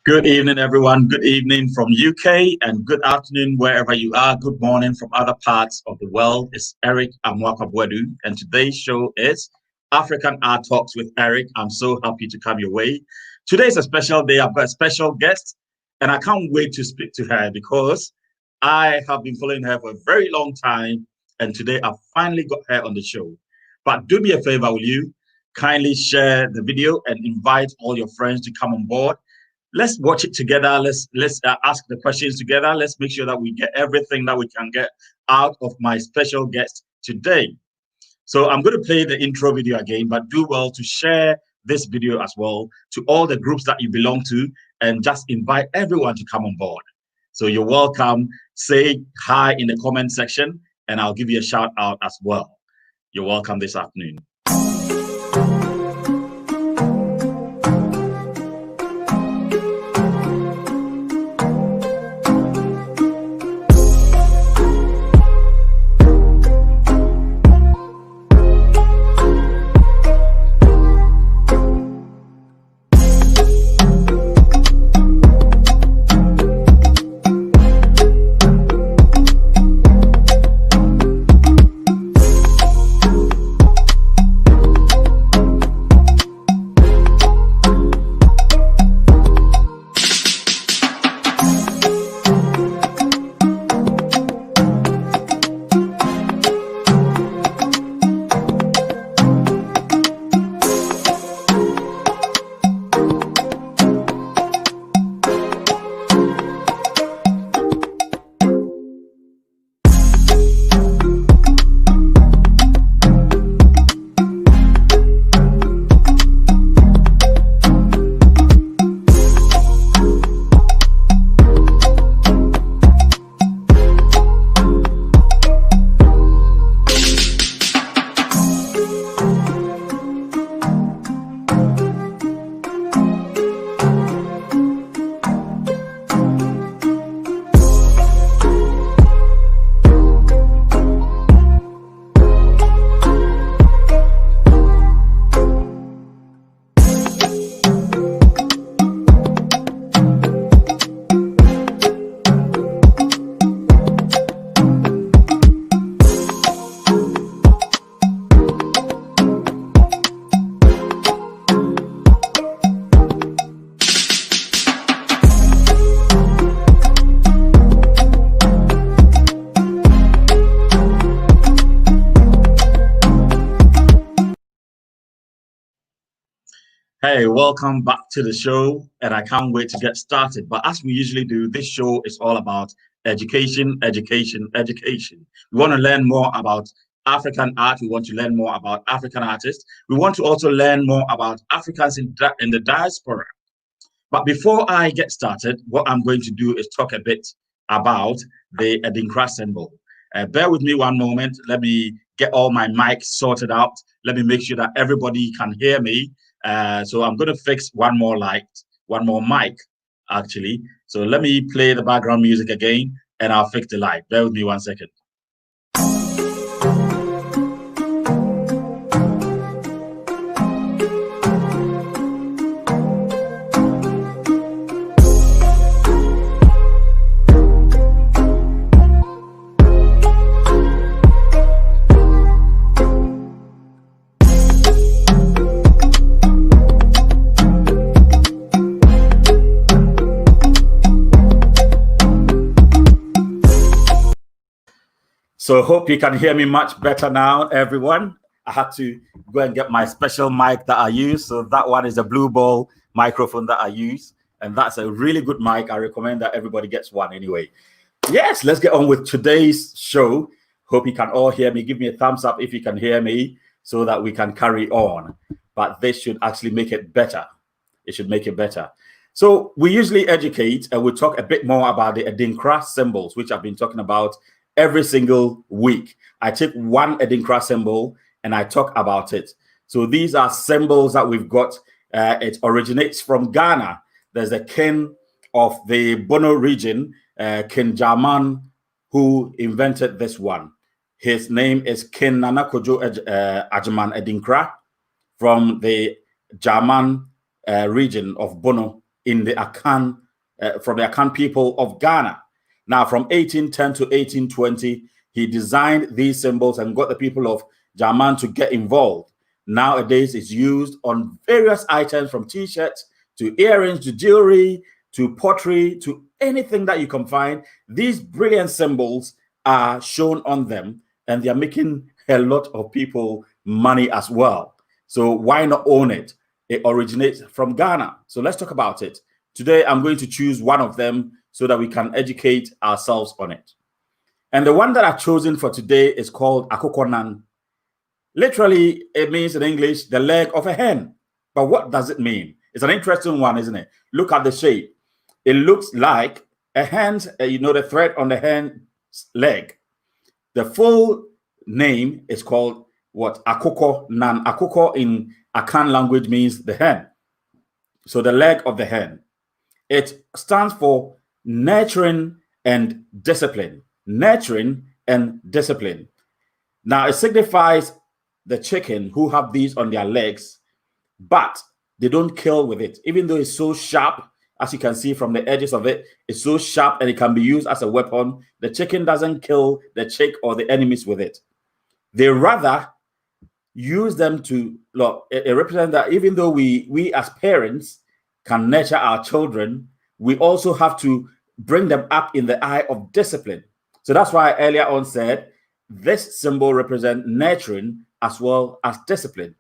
Good evening, everyone. Good evening from UK and good afternoon wherever you are. Good morning from other parts of the world. It's Eric Amoakwa-Boadu, and today's show is African Art Talks with Eric. I'm so happy to come your way. Today's a special day. I've got a special guest, and I can't wait to speak to her because I have been following her for a very long time, and today I've finally got her on the show. But do me a favor, will you? Kindly share the video and invite all your friends to come on board. Let's watch it together. Let's ask the questions together. Let's make sure that we get everything that we can get out of my special guest today. So I'm going to play the intro video again, but do well to share this video as well to all the groups that you belong to and just invite everyone to come on board. So you're welcome. Say hi in the comment section and I'll give you a shout out as well. You're welcome this afternoon. Hey, welcome back to the show, and I can't wait to get started. But as we usually do, this show is all about education, education, education. We want to learn more about African art. We want to learn more about African artists. We want to also learn more about Africans in the diaspora. But before I get started, what I'm going to do is talk a bit about the Adinkra symbol. Bear with me one moment. Let me get all my mics sorted out. Let me make sure that everybody can hear me. So I'm going to fix one more mic, actually. So let me play the background music again, and I'll fix the light. Bear with me 1 second. So hope you can hear me much better now, everyone. I had to go and get my special mic that I use. So that one is a Blue Ball microphone that I use. And that's a really good mic. I recommend that everybody gets one anyway. Yes, let's get on with today's show. Hope you can all hear me. Give me a thumbs up if you can hear me so that we can carry on. But this should actually make it better. It should make it better. So we usually educate and we talk a bit more about the Adinkra symbols, which I've been talking about every single week. I take one Adinkra symbol and I talk about it. So these are symbols that we've got. It originates from Ghana. There's a king of the Bono region, King Jaman, who invented this one. His name is King Nana Kojo Ajiman Adinkra from the Jaman region of Bono in the Akan, from the Akan people of Ghana. Now, from 1810 to 1820, he designed these symbols and got the people of German to get involved. Nowadays, it's used on various items from t-shirts to earrings to jewelry to pottery to anything that you can find. These brilliant symbols are shown on them, and they are making a lot of people money as well. So why not own it? It originates from Ghana. So let's talk about it. Today, I'm going to choose one of them so that we can educate ourselves on it. And the one that I've chosen for today is called Akokonan. Literally, it means in English, the leg of a hen. But what does it mean? It's an interesting one, isn't it? Look at the shape. It looks like a hen's, the thread on the hen's leg. The full name is called what? Akoko Nan. Akoko in Akan language means the hen. So the leg of the hen. It stands for nurturing and discipline. Nurturing and discipline. Now it signifies the chicken who have these on their legs, but they don't kill with it. Even though it's so sharp, as you can see from the edges of it, it's so sharp and it can be used as a weapon. The chicken doesn't kill the chick or the enemies with it. They rather use them to, look, it represents that even though we as parents can nurture our children, we also have to bring them up in the eye of discipline. So that's why I earlier on said this symbol represents nurturing as well as discipline.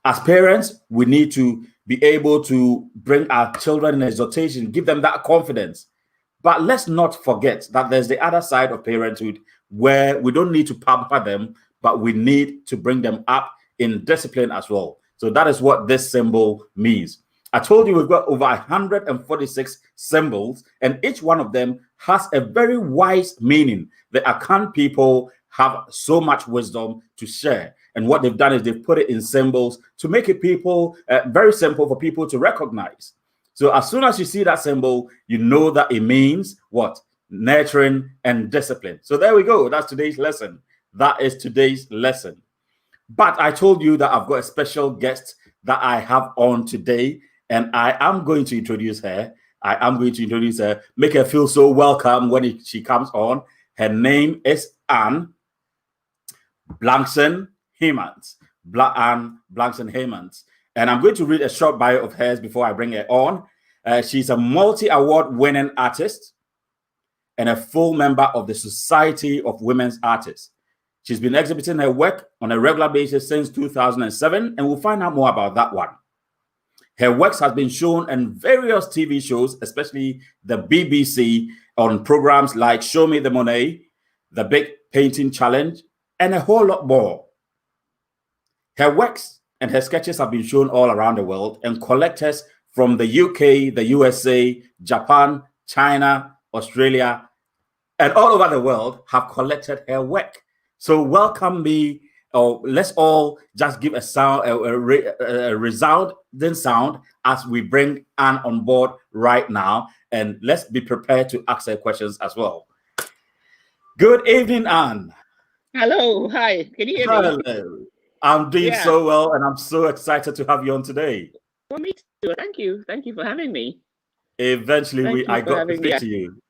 As parents, we need to be able to bring our children in exhortation, give them that confidence. But let's not forget that there's the other side of parenthood where we don't need to pamper them, but we need to bring them up in discipline as well. So that is what this symbol means. I told you we've got over 146 symbols, and each one of them has a very wise meaning. The Akan people have so much wisdom to share. And what they've done is they've put it in symbols to make it very simple for people to recognize. So as soon as you see that symbol, you know that it means what? Nurturing and discipline. So there we go. That's today's lesson. That is today's lesson. But I told you that I've got a special guest that I have on today, and I am going to introduce her. Make her feel so welcome when she comes on. Her name is Anne Blankson-Hemans. Anne Blankson-Hemans. And I'm going to read a short bio of hers before I bring her on. She's a multi-award winning artist and a full member of the Society of Women's Artists. She's been exhibiting her work on a regular basis since 2007, and we'll find out more about that one. Her works have been shown in various TV shows, especially the BBC, on programs like Show Me the Monet, The Big Painting Challenge, and a whole lot more. Her works and her sketches have been shown all around the world, and collectors from the UK, the USA, Japan, China, Australia, and all over the world have collected her work. So welcome me, or let's all just give a sound, a resounding sound as we bring Anne on board right now, and let's be prepared to ask her questions as well. Good evening, Anne. Hello, hi. Can you hear me? Hello. I'm doing so well, and I'm so excited to have you on today. Well, me too. Thank you for having me. Eventually, I got to speak to you.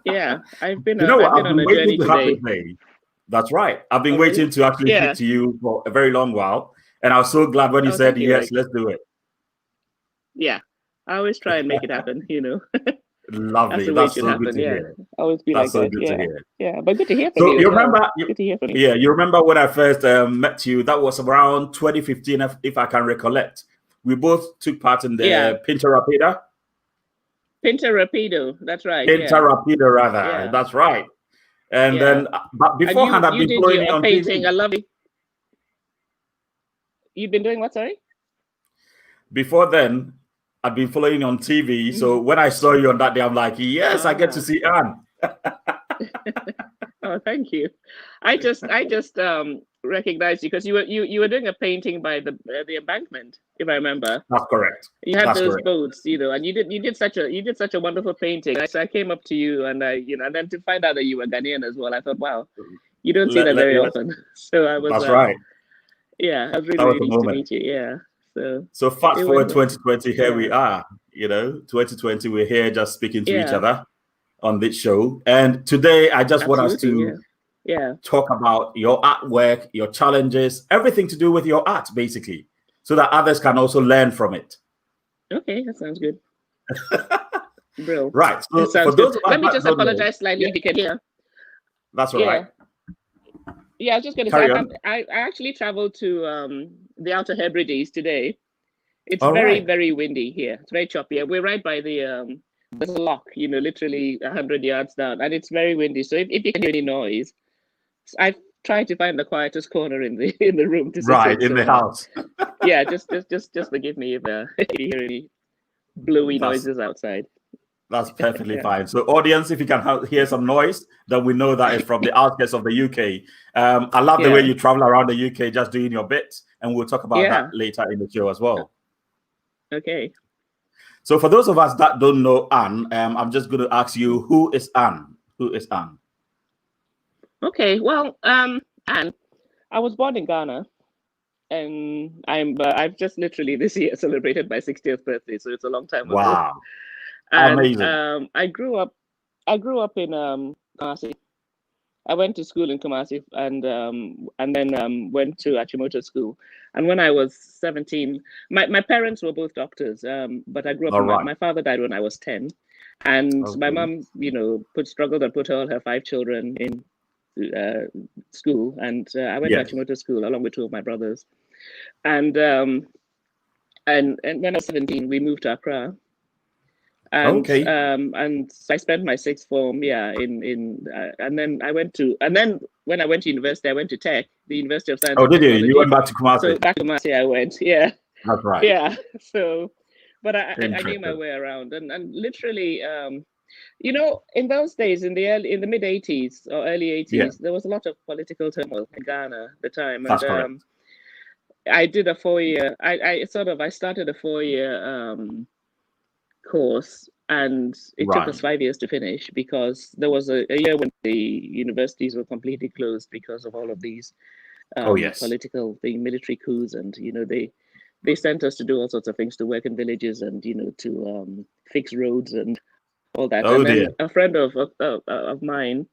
Yeah, I've been. I've been waiting to have this day. That's right. I've been waiting to actually speak to you for a very long while, and I was so glad when you said yes, let's do it. Yeah, I always try and make it happen. Lovely. That's so good to hear. Always be That's like so that. good to hear. Yeah, but good to hear from you. So you remember? Good to hear from you. Yeah, you remember when I first met you? That was around 2015, if I can recollect. We both took part in the Pinta Rapido. Pinta Rapido, that's right. Pinta Rapido, rather. Yeah. That's right. And then, but beforehand, I've been following you on painting. TV. I love it. You've been doing what? Sorry. Before then, I've been following you on TV. So when I saw you on that day, I'm like, yes, I get to see Anne. Oh, thank you. I just recognized you because you were doing a painting by the embankment, if I remember. That's correct. You had those boats, and you did such a wonderful painting. So I came up to you and and then to find out that you were Ghanaian as well, I thought, wow, you don't see that very often. So I was. That's right. Yeah, I was really pleased to meet you. Yeah. So fast forward 2020, here we are. 2020, we're here just speaking to each other on this show. And today, I just want us to talk about your artwork, your challenges, everything to do with your art, basically, so that others can also learn from it. Okay, that sounds good. Bro. Right. So for those of us Let me just apologize slightly if you can hear. That's all right. Yeah, I was just going to say, I actually traveled to the Outer Hebrides today. It's very windy here. It's very choppy. We're right by the there's a lock, literally 100 yards down, and it's very windy. So if you can hear any noise, I've tried to find the quietest corner in the room to sit in the house. Yeah, just forgive me if you hear any blowy noises outside. That's perfectly fine. So, audience, if you can hear some noise, then we know that it's from the outskirts of the UK. I love the way you travel around the UK, just doing your bit, and we'll talk about that later in the show as well. Okay. So, for those of us that don't know Anne, I'm just going to ask you, who is Anne? Who is Anne? Okay. Well, Anne, I was born in Ghana, and I've just literally this year celebrated my 60th birthday, so it's a long time ago. Wow. And, amazing. I grew up in Kumasi. I went to school in Kumasi and then went to Achimota School. And when I was 17, my parents were both doctors, but I grew up. My father died when I was 10, and my mom, struggled and put all her 5 children in school, and I went to Achimota School along with 2 of my brothers. And when I was 17, we moved to Accra. And and I spent my 6th form, and then when I went to university, I went to Tech, the University of Science. Oh, did you? You went back to Kumasi? So back to Kumasi, I went. Yeah. That's right. Yeah. So, but I knew my way around, and literally, in those days, in the mid 80s or early 80s, there was a lot of political turmoil in Ghana at the time. That's correct. I did a 4-year. I started a 4-year course, and it took us 5 years to finish because there was a year when the universities were completely closed because of all of these political military coups, and they sent us to do all sorts of things, to work in villages and to fix roads and all that. Then a friend of mine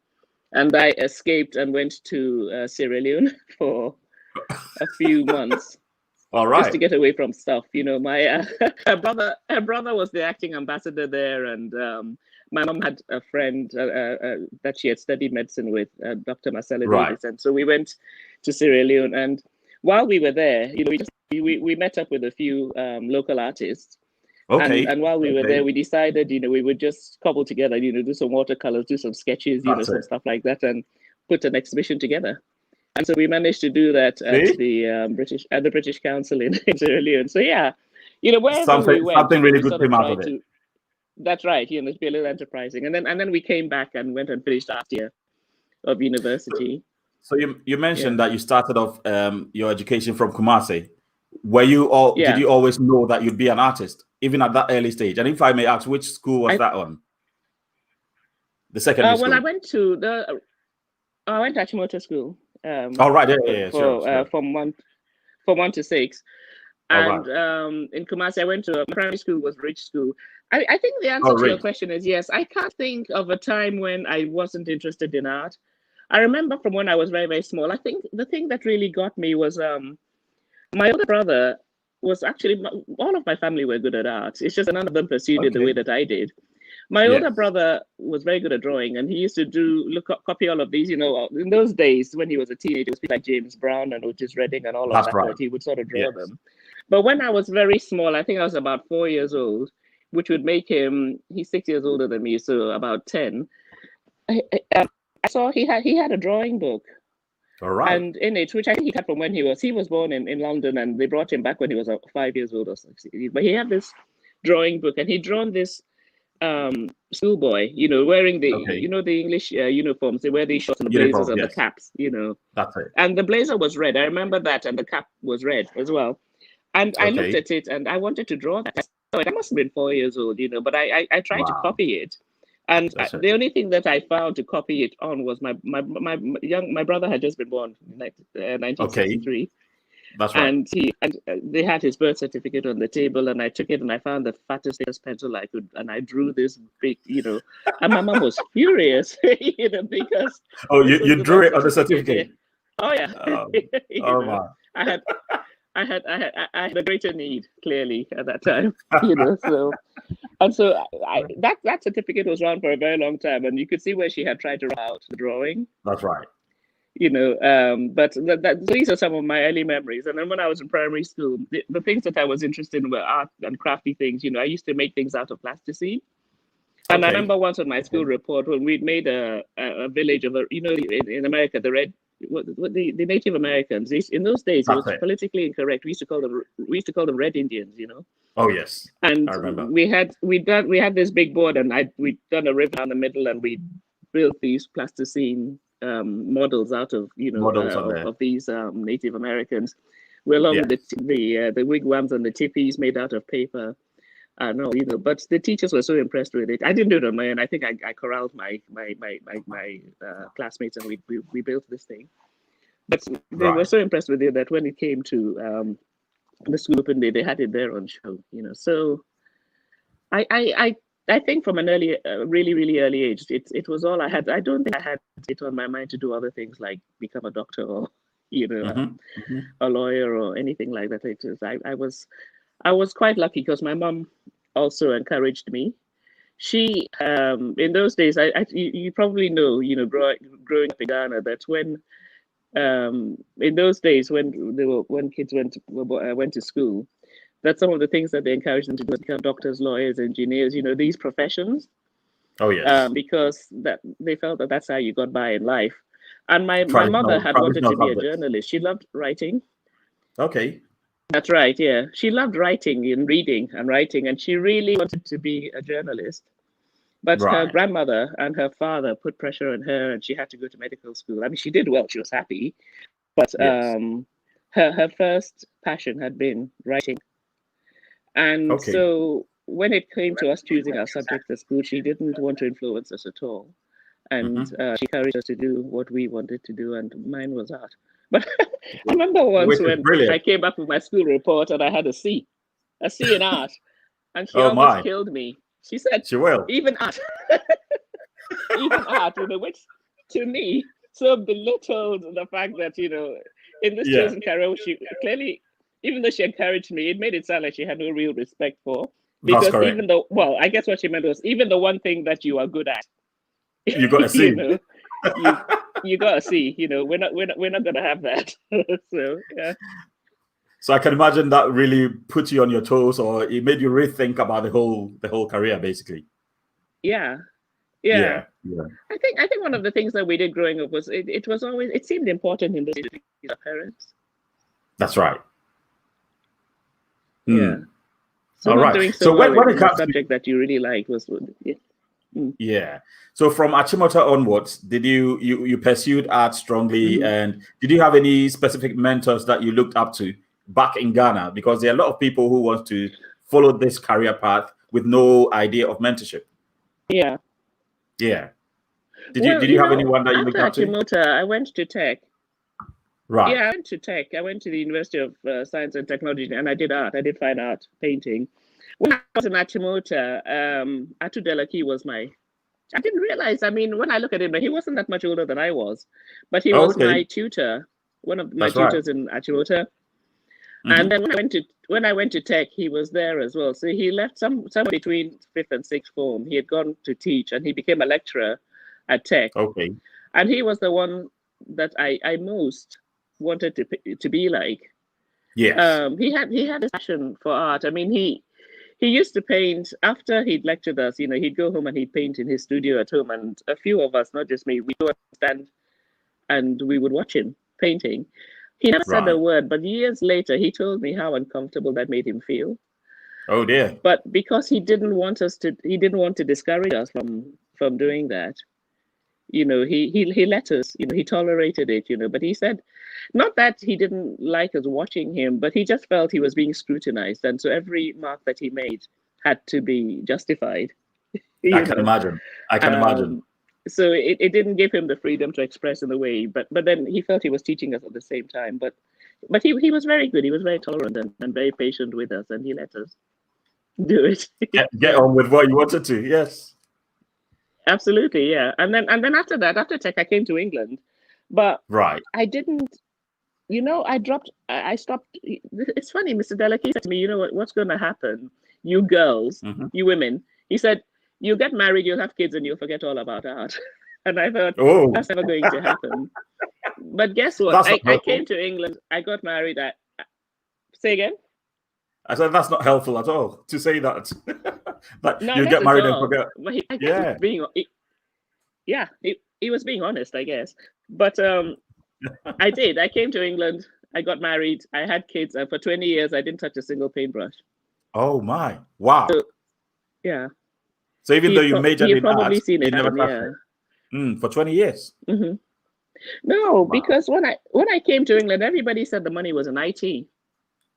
and I escaped and went to Sierra Leone for a few months. All right. Just to get away from stuff, my her brother was the acting ambassador there, and my mom had a friend that she had studied medicine with, Dr. Marcella Davis, and so we went to Sierra Leone. And while we were there, we met up with a few local artists. Okay. And while we were there, we decided, we would just cobble together, do some watercolors, do some sketches, some stuff like that, and put an exhibition together. And so we managed to do that at the British Council in Sierra Leone. So wherever we went, something really good came out of it. That's right. To be a little enterprising, and then we came back and went and finished last year of university. So you mentioned that you started off your education from Kumasi. Were you did you always know that you'd be an artist, even at that early stage? And if I may ask, which school was that on? The secondary school. Well, I went to Achimota School. Sure. From 1 to 6, and in Kumasi I went to my primary school was Rich School. I think the answer to your question is yes. I can't think of a time when I wasn't interested in art. I remember from when I was very, very small. I think the thing that really got me was my older brother was actually, all of my family were good at art. It's just none of them pursued it the way that I did. My older brother was very good at drawing, and he used to copy all of these, in those days when he was a teenager, it was people like James Brown and Otis Redding and all of that, he would sort of draw them. But when I was very small, I think I was about 4 years old, which would make him, he's 6 years older than me, so about 10. I saw he had a drawing book. And in it, which I think he had from when he was born in London, and they brought him back when he was 5 years old or 6. But he had this drawing book, and he'd drawn this schoolboy, wearing the the English uniforms. They wear these shorts and the blazers and the caps, That's it. And the blazer was red. I remember that, and the cap was red as well. And I looked at it and I wanted to draw that. I must have been 4 years old, but I tried to copy it. And the only thing that I found to copy it on was my brother had just been born in 1963. That's right. And they had his birth certificate on the table, and I took it and I found the fattest pencil I could, and I drew this big, and my mom was furious, because you drew it on the certificate. Yeah. Oh yeah. Oh my. I had a greater need, clearly, at that time, so that certificate was around for a very long time, and you could see where she had tried to write out the drawing. That's right. But these are some of my early memories. And then when I was in primary school, the things that I was interested in were art and crafty things. I used to make things out of plasticine. And I remember once on my school report when we'd made a village of in America, the Native Americans. In those days, it was politically incorrect. We used to call them Red Indians. Oh yes. And I remember. we had this big board, and we'd done a river down the middle, and we built these plasticine models out of of these Native Americans. We're along with the wigwams and the tippies made out of paper. But the teachers were so impressed with it. I didn't do it on my own. I think I corralled my classmates, and we built this thing. But they were so impressed with it that when it came to the school open day, they had it there on show. So I think from an early, really, really early age, it was all I had. I don't think I had it on my mind to do other things like become a doctor or, a lawyer or anything like that. I was quite lucky because my mom also encouraged me. She, in those days, you probably know, growing up in Ghana, that when, in those days when kids went to school, that some of the things that they encouraged them to do was become doctors, lawyers, engineers, these professions. Oh, yes. Because that they felt that that's how you got by in life. And my mother had wanted to be a journalist. She loved writing. Okay. That's right, yeah. She loved writing and reading and writing, and she really wanted to be a journalist. But her grandmother and her father put pressure on her, and she had to go to medical school. I mean, she did well. She was happy. But her first passion had been writing. And so when it came to us choosing our subjects at school, she didn't want to influence us at all. And she encouraged us to do what we wanted to do, and mine was art. But I remember once when I came back with my school report and I had a C in art, and she almost killed me. She said, "She will. Even art, which to me so belittled the fact that in this chosen career, she clearly, even though she encouraged me, it made it sound like she had no real respect for. Because even though, I guess what she meant was even the one thing that you are good at, you got to see. You got to see. We're not gonna have that. So yeah. So I can imagine that really put you on your toes, or it made you rethink about the whole career, basically. Yeah. I think one of the things that we did growing up was it seemed important in the our parents. That's right. Yeah. So all right. Doing so when it comes to subject that you really liked was yeah. So from Achimota onwards, did you pursued art strongly, and did you have any specific mentors that you looked up to back in Ghana? Because there are a lot of people who want to follow this career path with no idea of mentorship. Yeah. Yeah. Did you have anyone that you looked up to? After Achimota, I went to Tech. Right. Yeah, I went to Tech. I went to the University of Science and Technology, and I did art. I did fine art, painting. When I was in Achimota, Atu Delaki was I didn't realize, when I look at him, he wasn't that much older than I was, but he was my tutor, one of my tutors in Achimota. And then when I went to Tech, he was there as well. So he left somewhere between 5th and 6th form. He had gone to teach, and he became a lecturer at Tech. Okay. And he was the one that I most wanted to be like. Yes. He had a passion for art. He used to paint after he'd lectured us. He'd go home and he'd paint in his studio at home, and a few of us, not just me, we'd go and stand and we would watch him painting. He never said a word, but years later he told me how uncomfortable that made him feel. Oh dear. But because he didn't want to discourage us from doing that. He let us, he tolerated it, but he said, not that he didn't like us watching him, but he just felt he was being scrutinized. And so every mark that he made had to be justified. I can imagine. So it didn't give him the freedom to express in the way, but then he felt he was teaching us at the same time. But But he was very good. He was very tolerant and very patient with us, and he let us do it. Get on with what you wanted to. Yes. Absolutely, yeah. And then after that, after tech, I came to England, but right. I didn't. I stopped. It's funny, Mr. Delaki said to me, you know what's going to happen? You girls, you women. He said, you get married, you'll have kids, and you'll forget all about art. And I thought, that's never going to happen. But guess what? I came to England, I got married. Say again? I said, that's not helpful at all to say that. But no, you get married and forget. He was being honest, I guess. But I did. I came to England, I got married, I had kids, and for 20 years, I didn't touch a single paintbrush. Oh, my. Wow. So, yeah. So even though you majored in art, seen it you never touched it. For 20 years? No, because when I came to England, everybody said the money was in IT.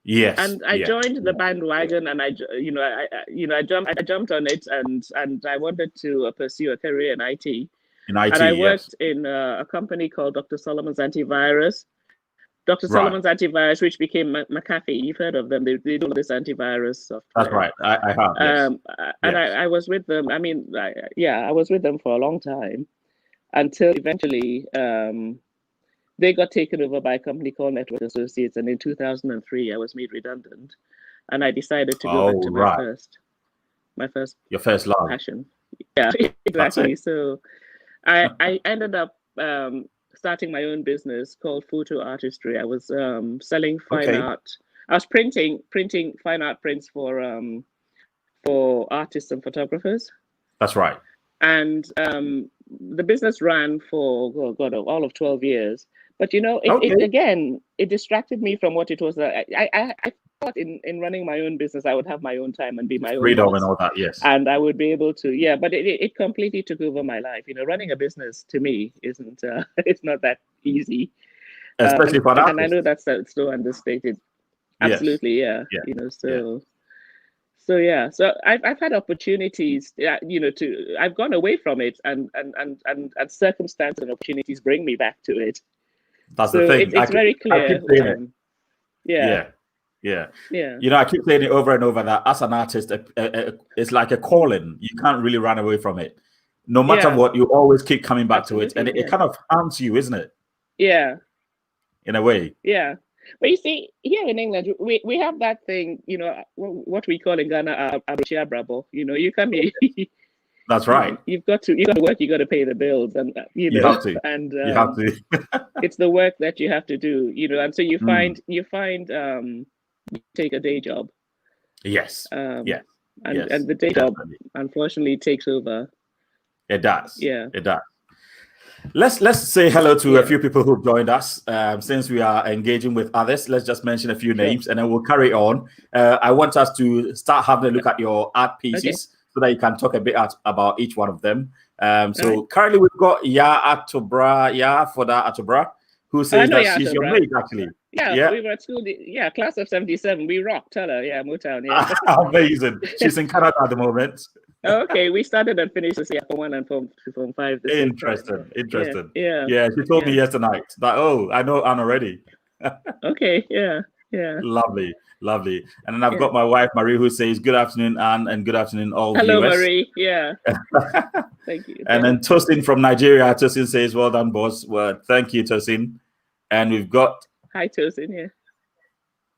Yes. And I joined the bandwagon, and I jumped on it, and I wanted to pursue a career in IT. In IT, and I worked in a company called Dr. Solomon's Antivirus. Dr. Solomon's Antivirus, which became McAfee. You've heard of them. They do this antivirus software. That's right. I have. Yes. And I was with them. I mean, I was with them for a long time until eventually they got taken over by a company called Network Associates. And in 2003, I was made redundant. And I decided to go back to my first your first love passion. Yeah, exactly. So I ended up starting my own business called Photo Artistry. I was selling fine art. I was printing fine art prints for artists and photographers. That's right. And the business ran for all of 12 years. But it distracted me from what it was. I thought in running my own business, I would have my own time and be my own freedom boss, and all that. Yes, and I would be able to. But it completely took over my life. Running a business to me isn't. It's not that easy, especially for that. And I know that's so understated. Absolutely, yes. So I've had opportunities. I've gone away from it, and circumstances and opportunities bring me back to it. That's the thing. It's very clear. Yeah. I keep saying it over and over that as an artist, it's like a calling. You can't really run away from it. No matter what, you always keep coming back to it, and it kind of harms you, isn't it? Yeah. In a way. Yeah. But you see, here in England, we have that thing, what we call in Ghana, brabo. You come here. That's right. You got to work. You got to pay the bills, and you have to. And you have to. It's the work that you have to do, and so you find you take a day job. Yes. And the day job unfortunately takes over. It does. Yeah. It does. Let's say hello to a few people who've joined us. Since we are engaging with others, let's just mention a few names and then we'll carry on. I want us to start having a look at your art pieces so that you can talk a bit about each one of them. Currently we've got Atobra, who says that she's your mate, actually. Yeah, we were at school. Class of 77. We rocked. Tell her. Yeah, Motown. Yeah. Amazing. She's in Canada at the moment. Okay, we started and finished this Form 1 and Form 5. Interesting. Yeah. She told me yesterday night that, I know Anne already. Okay, yeah. Lovely. And then I've got my wife, Marie, who says, good afternoon, Anne, and good afternoon, all Hello, viewers. Marie. Yeah. Thank you. And then Tosin from Nigeria. Tosin says, well done, boss. Well, thank you, Tosin. And we've got... Hi, Tosin, yeah.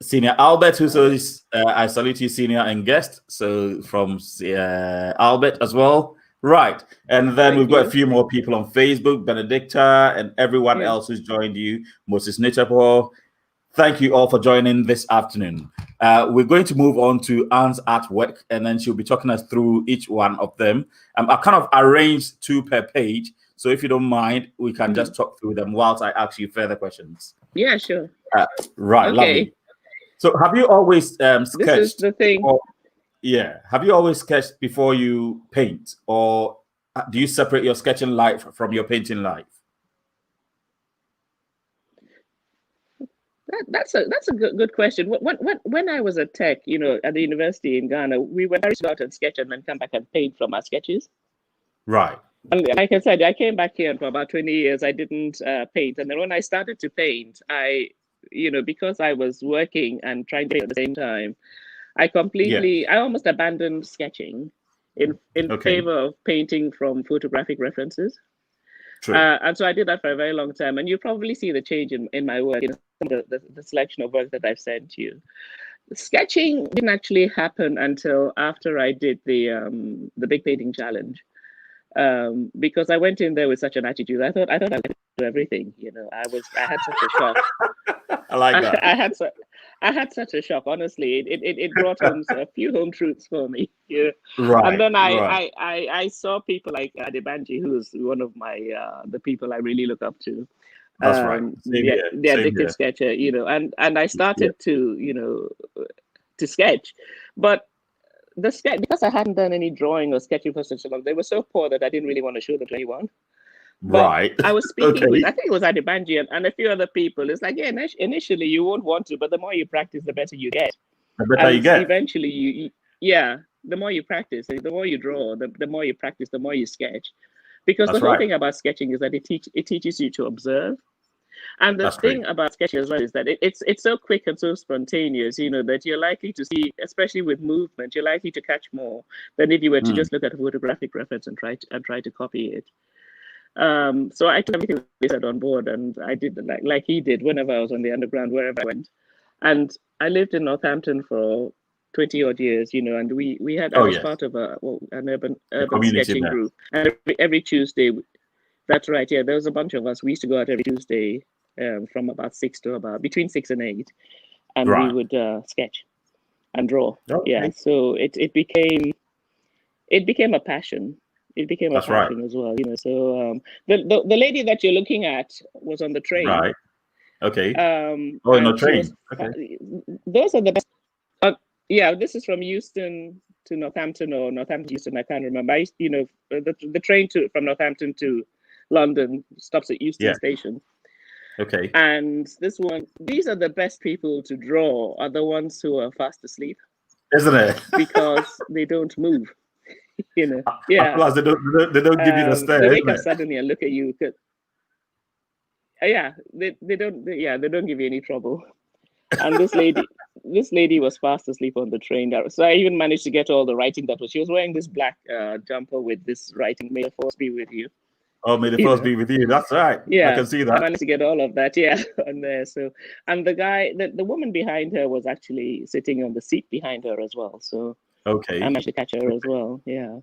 Senior Albert, who says, I salute you, senior and guest. So from Albert as well. Right. And then we've got a few more people on Facebook, Benedicta and everyone else who's joined you. Moses Nitapo. Thank you all for joining this afternoon. We're going to move on to Anne's artwork, and then she'll be talking us through each one of them. I kind of arranged 2 per page. So if you don't mind, we can just talk through them whilst I ask you further questions. Yeah, sure. Right. Okay. Lovely. So have you always sketched? This is the thing. Have you always sketched before you paint, or do you separate your sketching life from your painting life? That's a good question. When I was at Tech, at the university in Ghana, we were very out and sketch and then come back and paint from our sketches. Right. And like I said, I came back here and for about 20 years I didn't paint, and then when I started to paint, I because I was working and trying to at the same time, I almost abandoned sketching in favor of painting from photographic references. And so I did that for a very long time. And you probably see the change in my work, the selection of work that I've sent you. Sketching didn't actually happen until after I did the big painting challenge, because I went in there with such an attitude. I thought I could do everything. I had such a shock. I like that. I had such a shock. Honestly, it brought home a few home truths for me. Right. And then I saw people like Adebanji, who's one of my the people I really look up to. That's right. The addicted sketcher, and I started to sketch, but the sketch, because I hadn't done any drawing or sketching for such a long, they were so poor that I didn't really want to show them to anyone. But I was speaking with, I think it was Adebanji and a few other people. It's like, initially you won't want to, but the more you practice, the better you get. The better you get. Eventually, the more you practice, the more you draw, the more you practice, the more you sketch. Because the whole thing about sketching is that it teaches you to observe. And the thing about sketching as well is that it's so quick and so spontaneous, that you're likely to see, especially with movement, you're likely to catch more than if you were to just look at a photographic reference and try to copy it. So I took everything they said on board, and I did like he did whenever I was on the underground, wherever I went. And I lived in Northampton for 20 odd years, and we had I was part of an urban sketching group, and every Tuesday. That's right. Yeah, there was a bunch of us. We used to go out every Tuesday from about 6 to between 6 and 8, and we would sketch and draw. Okay. Yeah, so it became a passion. It became a passion as well. So the lady that you're looking at was on the train. Right. Okay. On the train. Okay. Those are the best. This is from Euston to Northampton, or Northampton to Euston. I can't remember. The train from Northampton to London stops at Euston Station. Okay. And these are the best people to draw, are the ones who are fast asleep. Isn't it? Because they don't move. Yeah. Plus they don't give you the stare. They wake up suddenly and look at you. They don't give you any trouble. And this lady was fast asleep on the train. So I even managed to get all the writing she was wearing this black jumper with this writing, "May the force be with you." Oh, may the force be with you. That's right. Yeah, I can see that. I managed to get all of that, on there. So, and the guy, the woman behind her was actually sitting on the seat behind her as well. So, I managed to catch her as well. Yeah.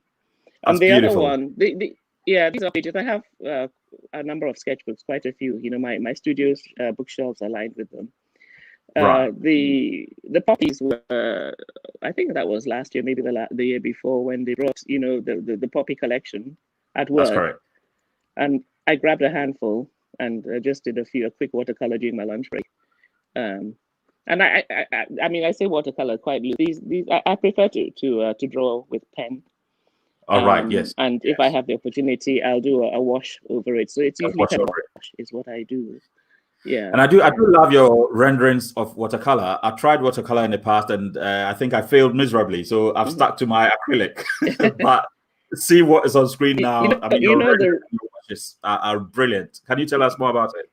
And the beautiful. Other one, these are pages. I have a number of sketchbooks, quite a few. My studio's bookshelves are lined with them. The poppies were, I think that was last year, maybe the year before, when they brought, the poppy collection at work. That's correct. And I grabbed a handful and just did a quick watercolor during my lunch break. And I mean, I say watercolor quite loose. These I prefer to draw with pen. All right. Yes. And if I have the opportunity, I'll do a wash over it. So it's usually pen wash is what I do. Yeah. And I do love your renderings of watercolor. I tried watercolor in the past, and I think I failed miserably. So I've stuck to my acrylic. But see what is on screen now. The washes are brilliant. Can you tell us more about it?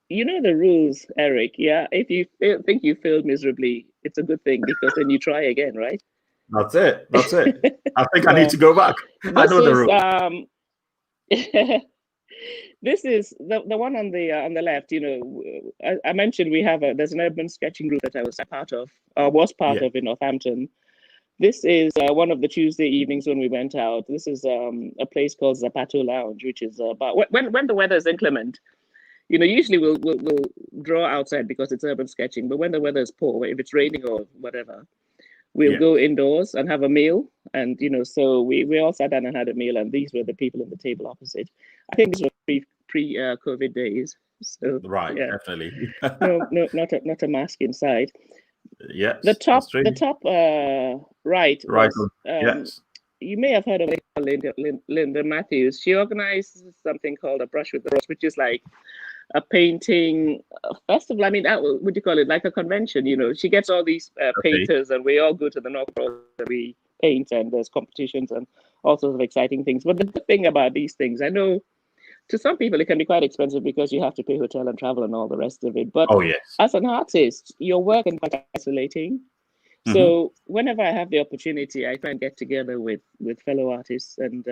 The rules, Eric. Yeah. If you think you failed miserably, it's a good thing, because then you try again, right? That's it. I think I need to go back. I know the rules. This is the one on the left. I mentioned there's an urban sketching group that I was part of in Northampton. This is one of the Tuesday evenings when we went out. This is a place called Zapato Lounge, which is about when the weather is inclement. Usually we'll draw outside because it's urban sketching, but when the weather is poor, if it's raining or whatever, we'll go indoors and have a meal. And so we all sat down and had a meal, and these were the people on the table opposite. I think these were pre-COVID days. So definitely. No, not a mask inside. Yes. The top right. Yes. You may have heard of Linda Matthews. She organized something called a Brush with the Rose, which is like a painting festival. I mean, what do you call it? Like a convention. She gets all these painters, and we all go to the North Road and we paint, and there's competitions and all sorts of exciting things. But the good thing about these things, I know to some people, it can be quite expensive because you have to pay hotel and travel and all the rest of it. But oh yes, as an artist, your work is quite isolating. So whenever I have the opportunity, I try and get together with fellow artists. And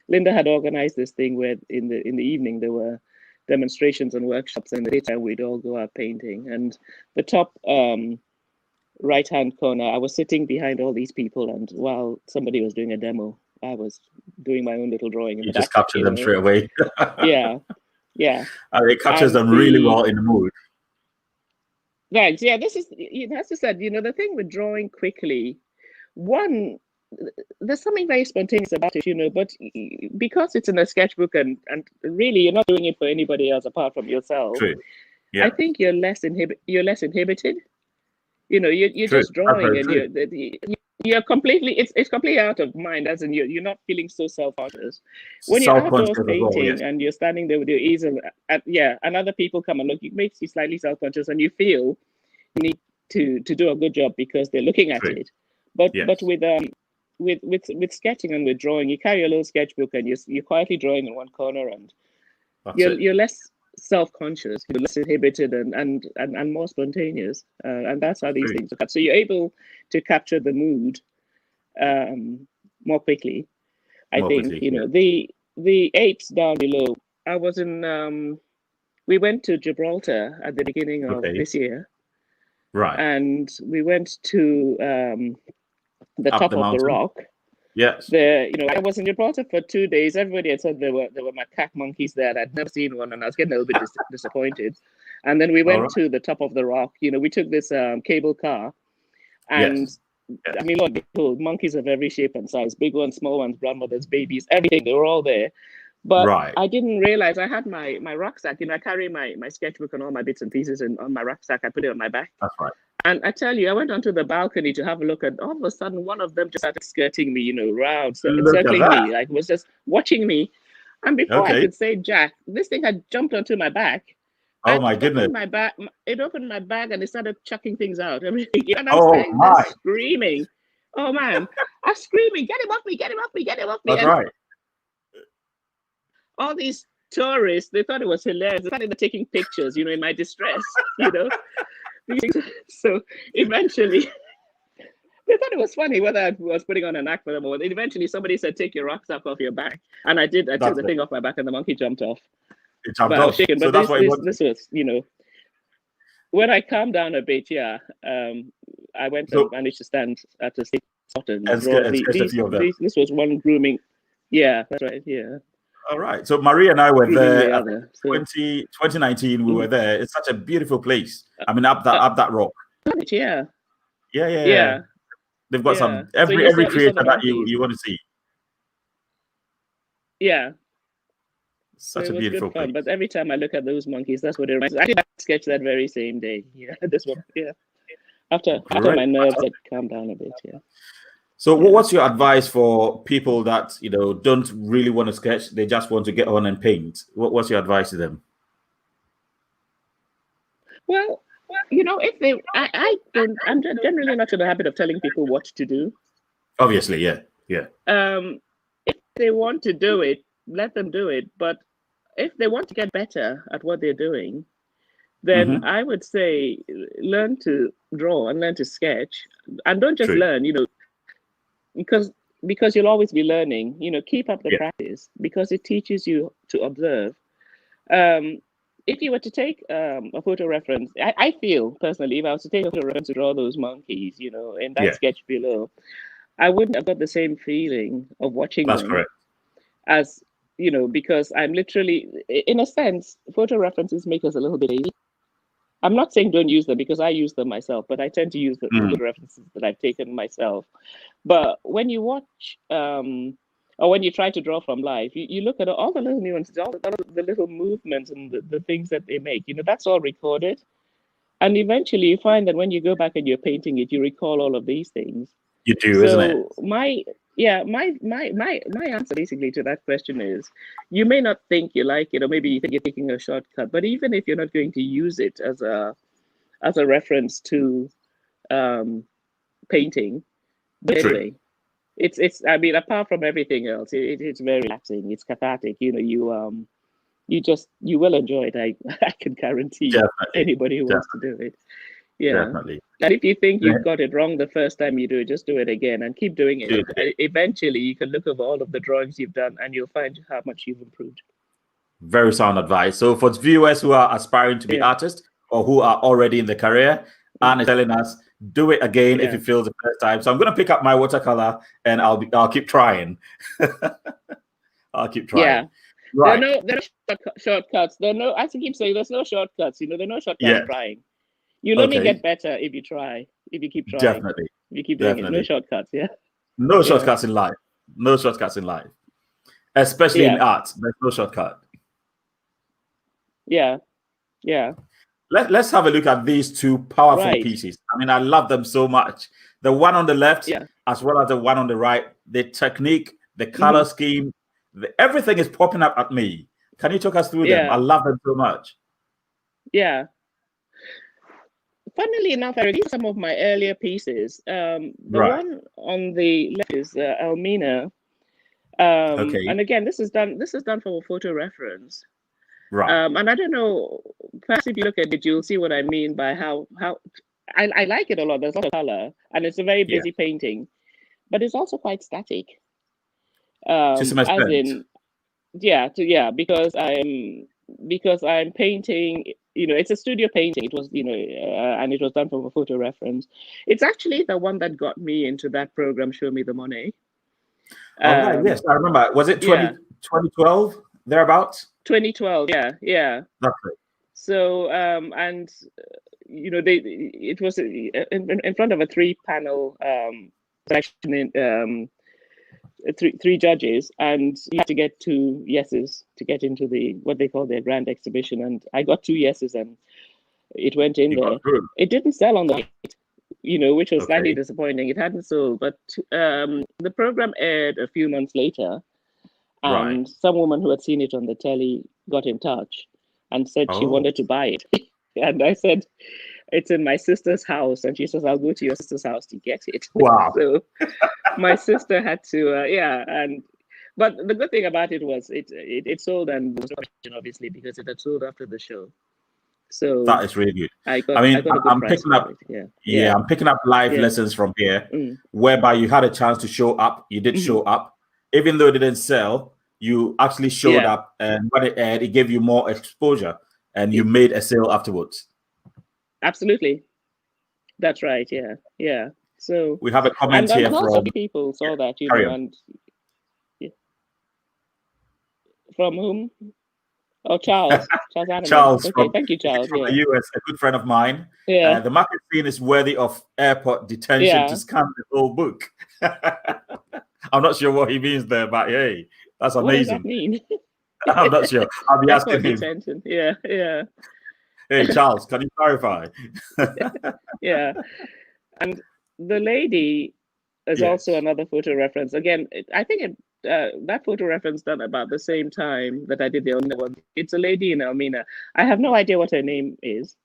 Linda had organized this thing where in the evening there were demonstrations and workshops, and in the daytime we'd all go out painting. And the top right-hand corner, I was sitting behind all these people, and while somebody was doing a demo, I was doing my own little drawing in the back. You just captured them straight away. Yeah. It captures them really well in the mood. Right. Yeah, this is, as I said, the thing with drawing quickly, one, there's something very spontaneous about it, but because it's in a sketchbook and really you're not doing it for anybody else apart from yourself. True. Yeah. I think you're less inhibited. You're just drawing, and you're completely, it's completely out of mind, as in you're not feeling so self-conscious. When you're outdoors painting and you're standing there with your easel, and other people come and look, it makes you slightly self-conscious, and you feel you need to do a good job because they're looking at it. But with sketching and with drawing, you carry a little sketchbook and you're quietly drawing in one corner, and you're less self-conscious, you're less inhibited and more spontaneous, and that's how these things are cut. So you're able to capture the mood more quickly. I think the apes down below. I was in. We went to Gibraltar at the beginning of this year, right? And we went to the top of the rock. Yes. I was in Gibraltar for 2 days. Everybody had said there were macaque monkeys there. I'd never seen one, and I was getting a little bit disappointed. And then we went to the top of the rock. We took this cable car, and I mean, Lord, behold, monkeys of every shape and size, big ones, small ones, grandmothers, babies, everything. They were all there. But I didn't realize I had my rucksack. I carry my sketchbook and all my bits and pieces on my rucksack. I put it on my back. That's right. And I tell you, I went onto the balcony to have a look, and all of a sudden, one of them just started skirting me, round, circling me, like was just watching me. And before I could say Jack, this thing had jumped onto my back. Oh my goodness! It opened my bag and it started chucking things out. Everything. And I'm screaming. Oh man! I'm screaming! Get him off me! Get him off me! Get him off me! That's right. All these tourists, they thought it was hilarious. They started taking pictures, in my distress, So eventually, they thought it was funny whether I was putting on an act for them or eventually somebody said, take your rucksack off your back. And I did. I took the thing off my back and the monkey jumped off. It jumped off. Shaken. But this was, when I calmed down a bit, I went and managed to stand at a spot and draw this was one grooming. Yeah, that's right. Yeah. All right. So Maria and I were there. 2019, we were there. It's such a beautiful place. I mean, up that rock. Yeah. They've got some every creator that you want to see. Yeah. Such a beautiful place. But every time I look at those monkeys, that's what it reminds me. I did that sketch that very same day. Yeah, this one. Yeah. After my nerves had calmed down a bit. Yeah. So what's your advice for people that, don't really want to sketch? They just want to get on and paint. What's your advice to them? Well, if they, I'm generally not in the habit of telling people what to do. Obviously, yeah. If they want to do it, let them do it. But if they want to get better at what they're doing, then I would say learn to draw and learn to sketch. And don't just learn, because you'll always be learning, keep up the practice because it teaches you to observe. If you were to take a photo reference, I feel personally, if I was to take a photo reference to draw those monkeys, in that sketch below, I wouldn't have got the same feeling of watching them. That's correct. As, because I'm literally, in a sense, photo references make us a little bit lazy. I'm not saying don't use them because I use them myself, but I tend to use the references that I've taken myself. But when you watch, or when you try to draw from life, you look at all the little nuances, all the little movements and the things that they make. That's all recorded. And eventually you find that when you go back and you're painting it, you recall all of these things. You do, isn't it? My answer basically to that question is, you may not think you like it, or maybe you think you're taking a shortcut, but even if you're not going to use it as a reference to painting, anyway, it's I mean, apart from everything else, it's very relaxing, it's cathartic. You you will enjoy it. I can guarantee anybody who wants to do it. Yeah. Definitely. And if you think you've got it wrong the first time you do it, just do it again and keep doing it. And eventually, you can look over all of the drawings you've done and you'll find how much you've improved. Very sound advice. So for viewers who are aspiring to be artists or who are already in the career, Anne is telling us, do it again if you fail the first time. So I'm going to pick up my watercolor and I'll keep trying. I'll keep trying. Yeah. Right. There are no shortcuts. As I keep saying, there's no shortcuts. There are no shortcuts in trying. You'll only get better if you try, if you keep trying. Definitely. If you keep doing it. No shortcuts, No shortcuts in life. No shortcuts in life. Especially in art. There's no shortcut. Yeah. Let's have a look at these two powerful pieces. I mean, I love them so much. The one on the left, as well as the one on the right, the technique, the color scheme, everything is popping up at me. Can you talk us through them? I love them so much. Yeah. Funnily enough, these are some of my earlier pieces. The one on the left is Elmina. And again, this is done for a photo reference. Right. And I don't know, perhaps if you look at it, you'll see what I mean by how I like it a lot. There's a lot of color and it's a very busy painting, but it's also quite static. To some extent. As in, because I'm painting, it's a studio painting. It was, and it was done from a photo reference. It's actually the one that got me into that program, Show Me the Money. Right, yes, I remember. Was it 2012, thereabouts? 2012, yeah. Lovely. So, it was in front of a 3-panel selection, three judges, and you had to get 2 yeses to get into what they call their grand exhibition. And I got 2 yeses, and it went in there. It didn't sell on the night, which was slightly disappointing. It hadn't sold, but the program aired a few months later. And some woman who had seen it on the telly got in touch and said she wanted to buy it. And I said, it's in my sister's house. And she says, I'll go to your sister's house to get it. Wow. So my sister had to, but the good thing about it was it sold, and there was no question, obviously, because it had sold after the show. So that is really good. I'm picking up, I'm picking up live lessons from here, whereby you had a chance to show up. You did show up. Even though it didn't sell, you actually showed up, and when it aired, it gave you more exposure, and you made a sale afterwards. Absolutely, that's right. Yeah. So we have a comment here from people saw that, and from whom? Oh, Charles. Charles. Okay, thank you, Charles. From the US, a good friend of mine. Yeah. The market scene is worthy of airport detention to scan the whole book. I'm not sure what he means there, but hey, that's amazing. What does that mean? I'm not sure. I'll be asking him. Detention. Yeah. Hey, Charles, can you clarify? Yeah. And the lady is also another photo reference. Again, I think that photo reference done about the same time that I did the Elmina one. It's a lady in Elmina. I have no idea what her name is.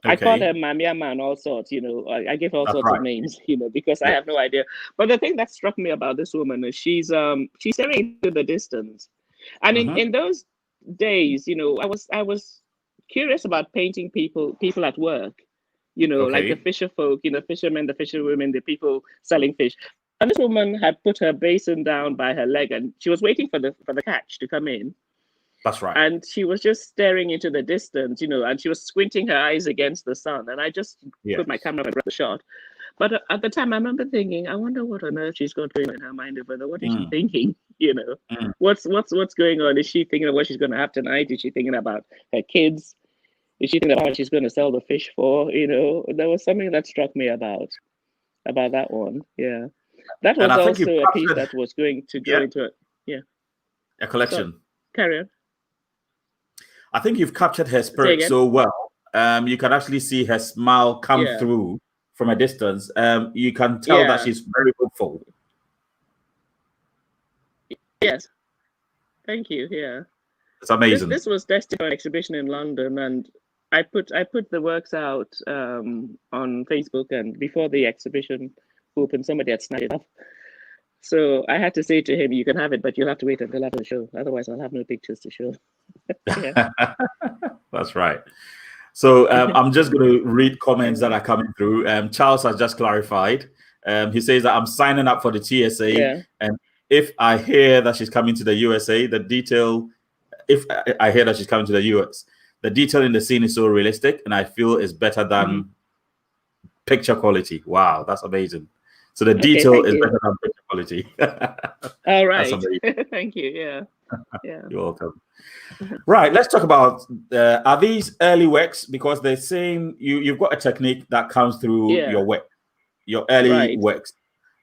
I call her Mamiama and all sorts, I give her all sorts of names, because I have no idea. But the thing that struck me about this woman is she's staring into the distance. And in those days, I was curious about painting people at work, like the fisher folk, fishermen, the fisherwomen, the people selling fish. And this woman had put her basin down by her leg, and she was waiting for the catch to come in. That's right. And she was just staring into the distance, and she was squinting her eyes against the sun. And I just put my camera and grabbed the shot. But at the time, I remember thinking, I wonder what on earth she's got going on in her mind over there. What is she thinking? What's going on? Is she thinking of what she's going to have tonight? Is she thinking about her kids? Is she thinking about what she's going to sell the fish for? There was something that struck me about that one. Yeah. That was also a piece that was going to go into a collection. So, carry on. I think you've captured her spirit so well. You can actually see her smile come through from a distance. You can tell that she's very hopeful. Yes. Thank you. Yeah. It's amazing. This was destined for an exhibition in London, and I put the works out on Facebook, and before the exhibition opened, somebody had snapped it up. So I had to say to him, you can have it, but you'll have to wait until after the show. Otherwise, I'll have no pictures to show. Yeah. That's right. So I'm just going to read comments that are coming through. Charles has just clarified. He says that I'm signing up for the TSA. And if I hear that she's coming to the USA, the detail, if I hear that she's coming to the US, the detail in the scene is so realistic and I feel it's better than picture quality. Wow, that's amazing. So the detail is better than picture quality. All right. Thank you. Yeah. You're welcome. Right. Let's talk about are these early works, because they're saying you've got a technique that comes through your work, your early works.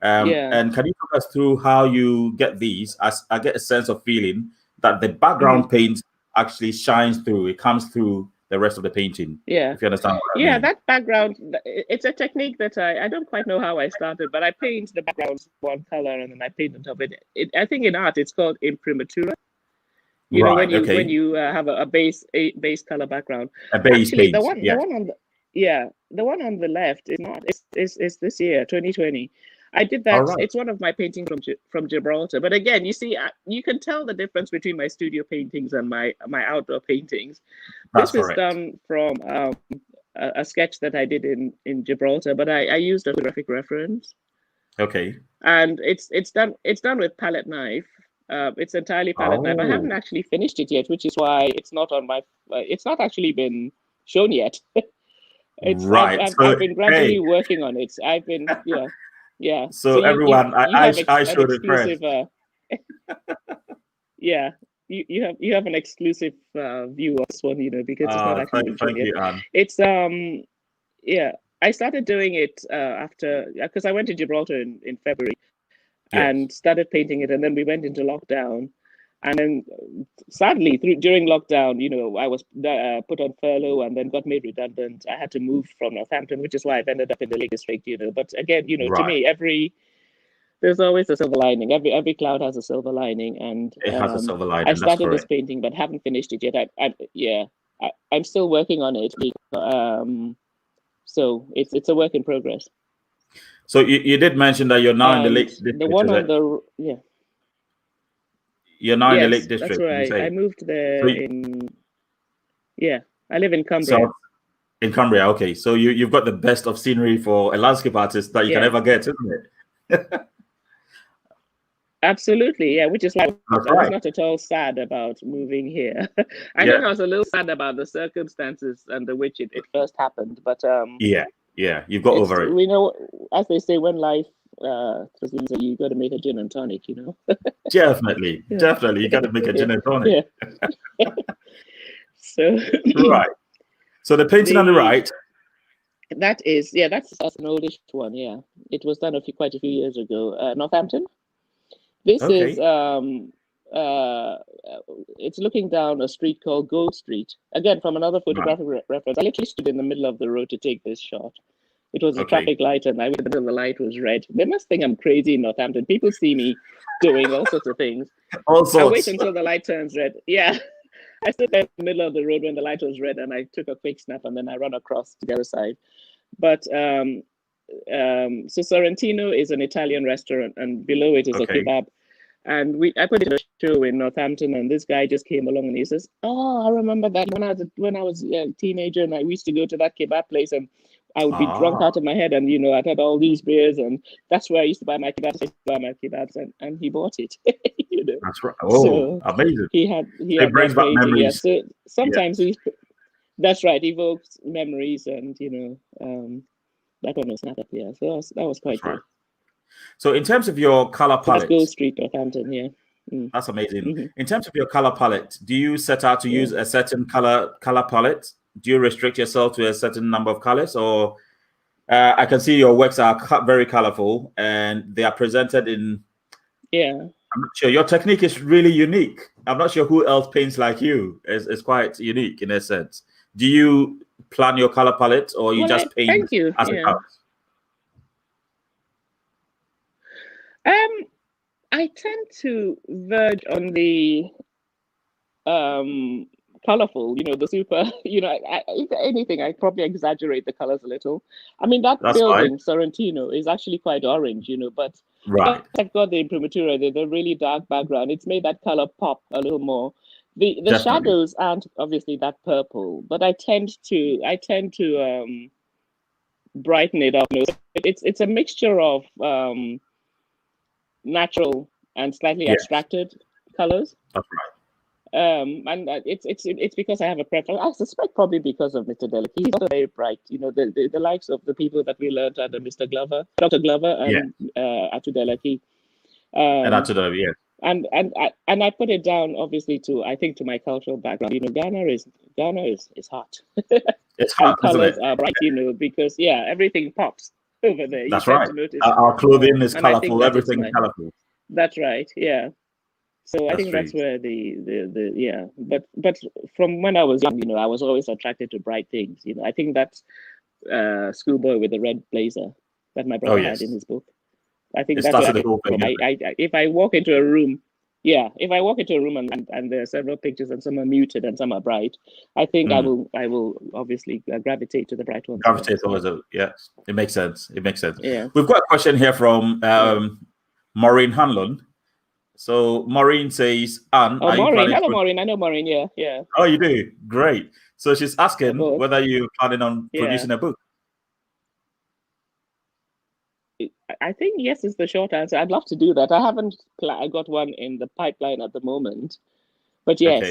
And can you talk us through how you get these? As I get a sense of feeling that the background paint actually shines through. It comes through the rest of the painting. Yeah. If you understand what I mean. That background, it's a technique that I don't quite know how I started, but I paint the backgrounds one color and then I paint on top of it. I think in art it's called imprimatura. You know, when you have a base color background. A base paint. The one on the left is not. It's this year, 2020. I did that. Right. It's one of my paintings from Gibraltar. But again, you see, you can tell the difference between my studio paintings and my outdoor paintings. This is done from a sketch that I did in Gibraltar, but I used a photographic reference. Okay. And it's done with palette knife. It's entirely palette knife. I haven't actually finished it yet, which is why it's not on my. It's not actually been shown yet. I've been gradually working on it. I've been Yeah. So everyone, I showed it first. You have an exclusive view of this one, you know, because it's not actually been shown yet. Anne. It's I started doing it after, because I went to Gibraltar in February and started painting it, and then we went into lockdown. And then, sadly, during lockdown, you know, I was put on furlough and then got made redundant. I had to move from Northampton, which is why I've ended up in the Lake District, you know. But again, you know, to me, there's always a silver lining. Every cloud has a silver lining, and it has a silver lining. I started this painting, but haven't finished it yet. I'm still working on it. So it's a work in progress. So you did mention that you're now in the Lake District. The one on the You're now in the Lake District. That's right. I moved there I live in Cumbria. So, in Cumbria, okay. So you've got the best of scenery for a landscape artist that you can ever get, isn't it? Absolutely, yeah. Which is why I was not at all sad about moving here. I think I was a little sad about the circumstances under which it first happened, but you've got over it. We know, as they say, when life you got to make a gin and tonic, you know. Definitely, you got to make a gin and tonic. So So the painting on the right. That's an oldish one. Yeah, it was done quite a few years ago. Northampton. This is it's looking down a street called Gold Street. Again, from another photographic reference. I literally stood in the middle of the road to take this shot. It was a traffic light, and I went until the light was red. They must think I'm crazy in Northampton. People see me doing all sorts of things. I wait until the light turns red. Yeah. I stood there in the middle of the road when the light was red, and I took a quick snap, and then I ran across to the other side. But so Sorrentino is an Italian restaurant, and below it is a kebab. And I put it in a show in Northampton, and this guy just came along and he says, "Oh, I remember that when I was a teenager, and I used to go to that kebab place, and I would be drunk out of my head, and you know, I'd had all these beers, and that's where I used to buy my kebabs, and he bought it." You know? That's right. Oh, so amazing! He brings back memories. Yeah. So sometimes that's right, evokes memories, and you know, that one was not up here. So that was quite good. So in terms of your color palette, Gold Street, Northampton, that's amazing. In terms of your color palette, do you set out to use a certain color palette? Do you restrict yourself to a certain number of colors, or I can see your works are very colorful and they are presented in. I'm not sure. Your technique is really unique. I'm not sure who else paints like you. It's quite unique in a sense. Do you plan your color palette, or you just paint as it comes? I tend to verge on the colorful, you know, the super, you know, if anything, I probably exaggerate the colors a little. I mean, that building, Sorrentino, is actually quite orange, you know, but Right. I've got the imprimatura, the really dark background. It's made that color pop a little more. The shadows aren't obviously that purple, but I tend to brighten it up. It's a mixture of natural and slightly abstracted colors. That's right. And it's because I have a preference. I suspect probably because of Mr. Delaki. He's also very bright. The likes of the people that we learned under Dr. Glover, and Atu Delaki. And Atu Delaki, yeah. And I put it down obviously to my cultural background. Ghana is hot. It's hot, colors isn't it? are bright, because everything pops over there. That's right. Our clothing is colorful. Everything is colorful. That's right. Yeah. So I think that's where but from when I was young, I was always attracted to bright things. I think that's Schoolboy with the red blazer that my brother had in his book. I think that's where if I walk into a room, and there are several pictures and some are muted and some are bright, I think I will obviously gravitate to the bright ones. Gravitate towards it. Yeah, it makes sense. Yeah. We've got a question here from Maureen Hanlon. So Maureen says, Anne, Maureen. Hello, Maureen. I know Maureen. Yeah. Oh, you do? Great. So she's asking whether you're planning on producing a book. I think yes is the short answer. I'd love to do that. I haven't I got one in the pipeline at the moment, but yes,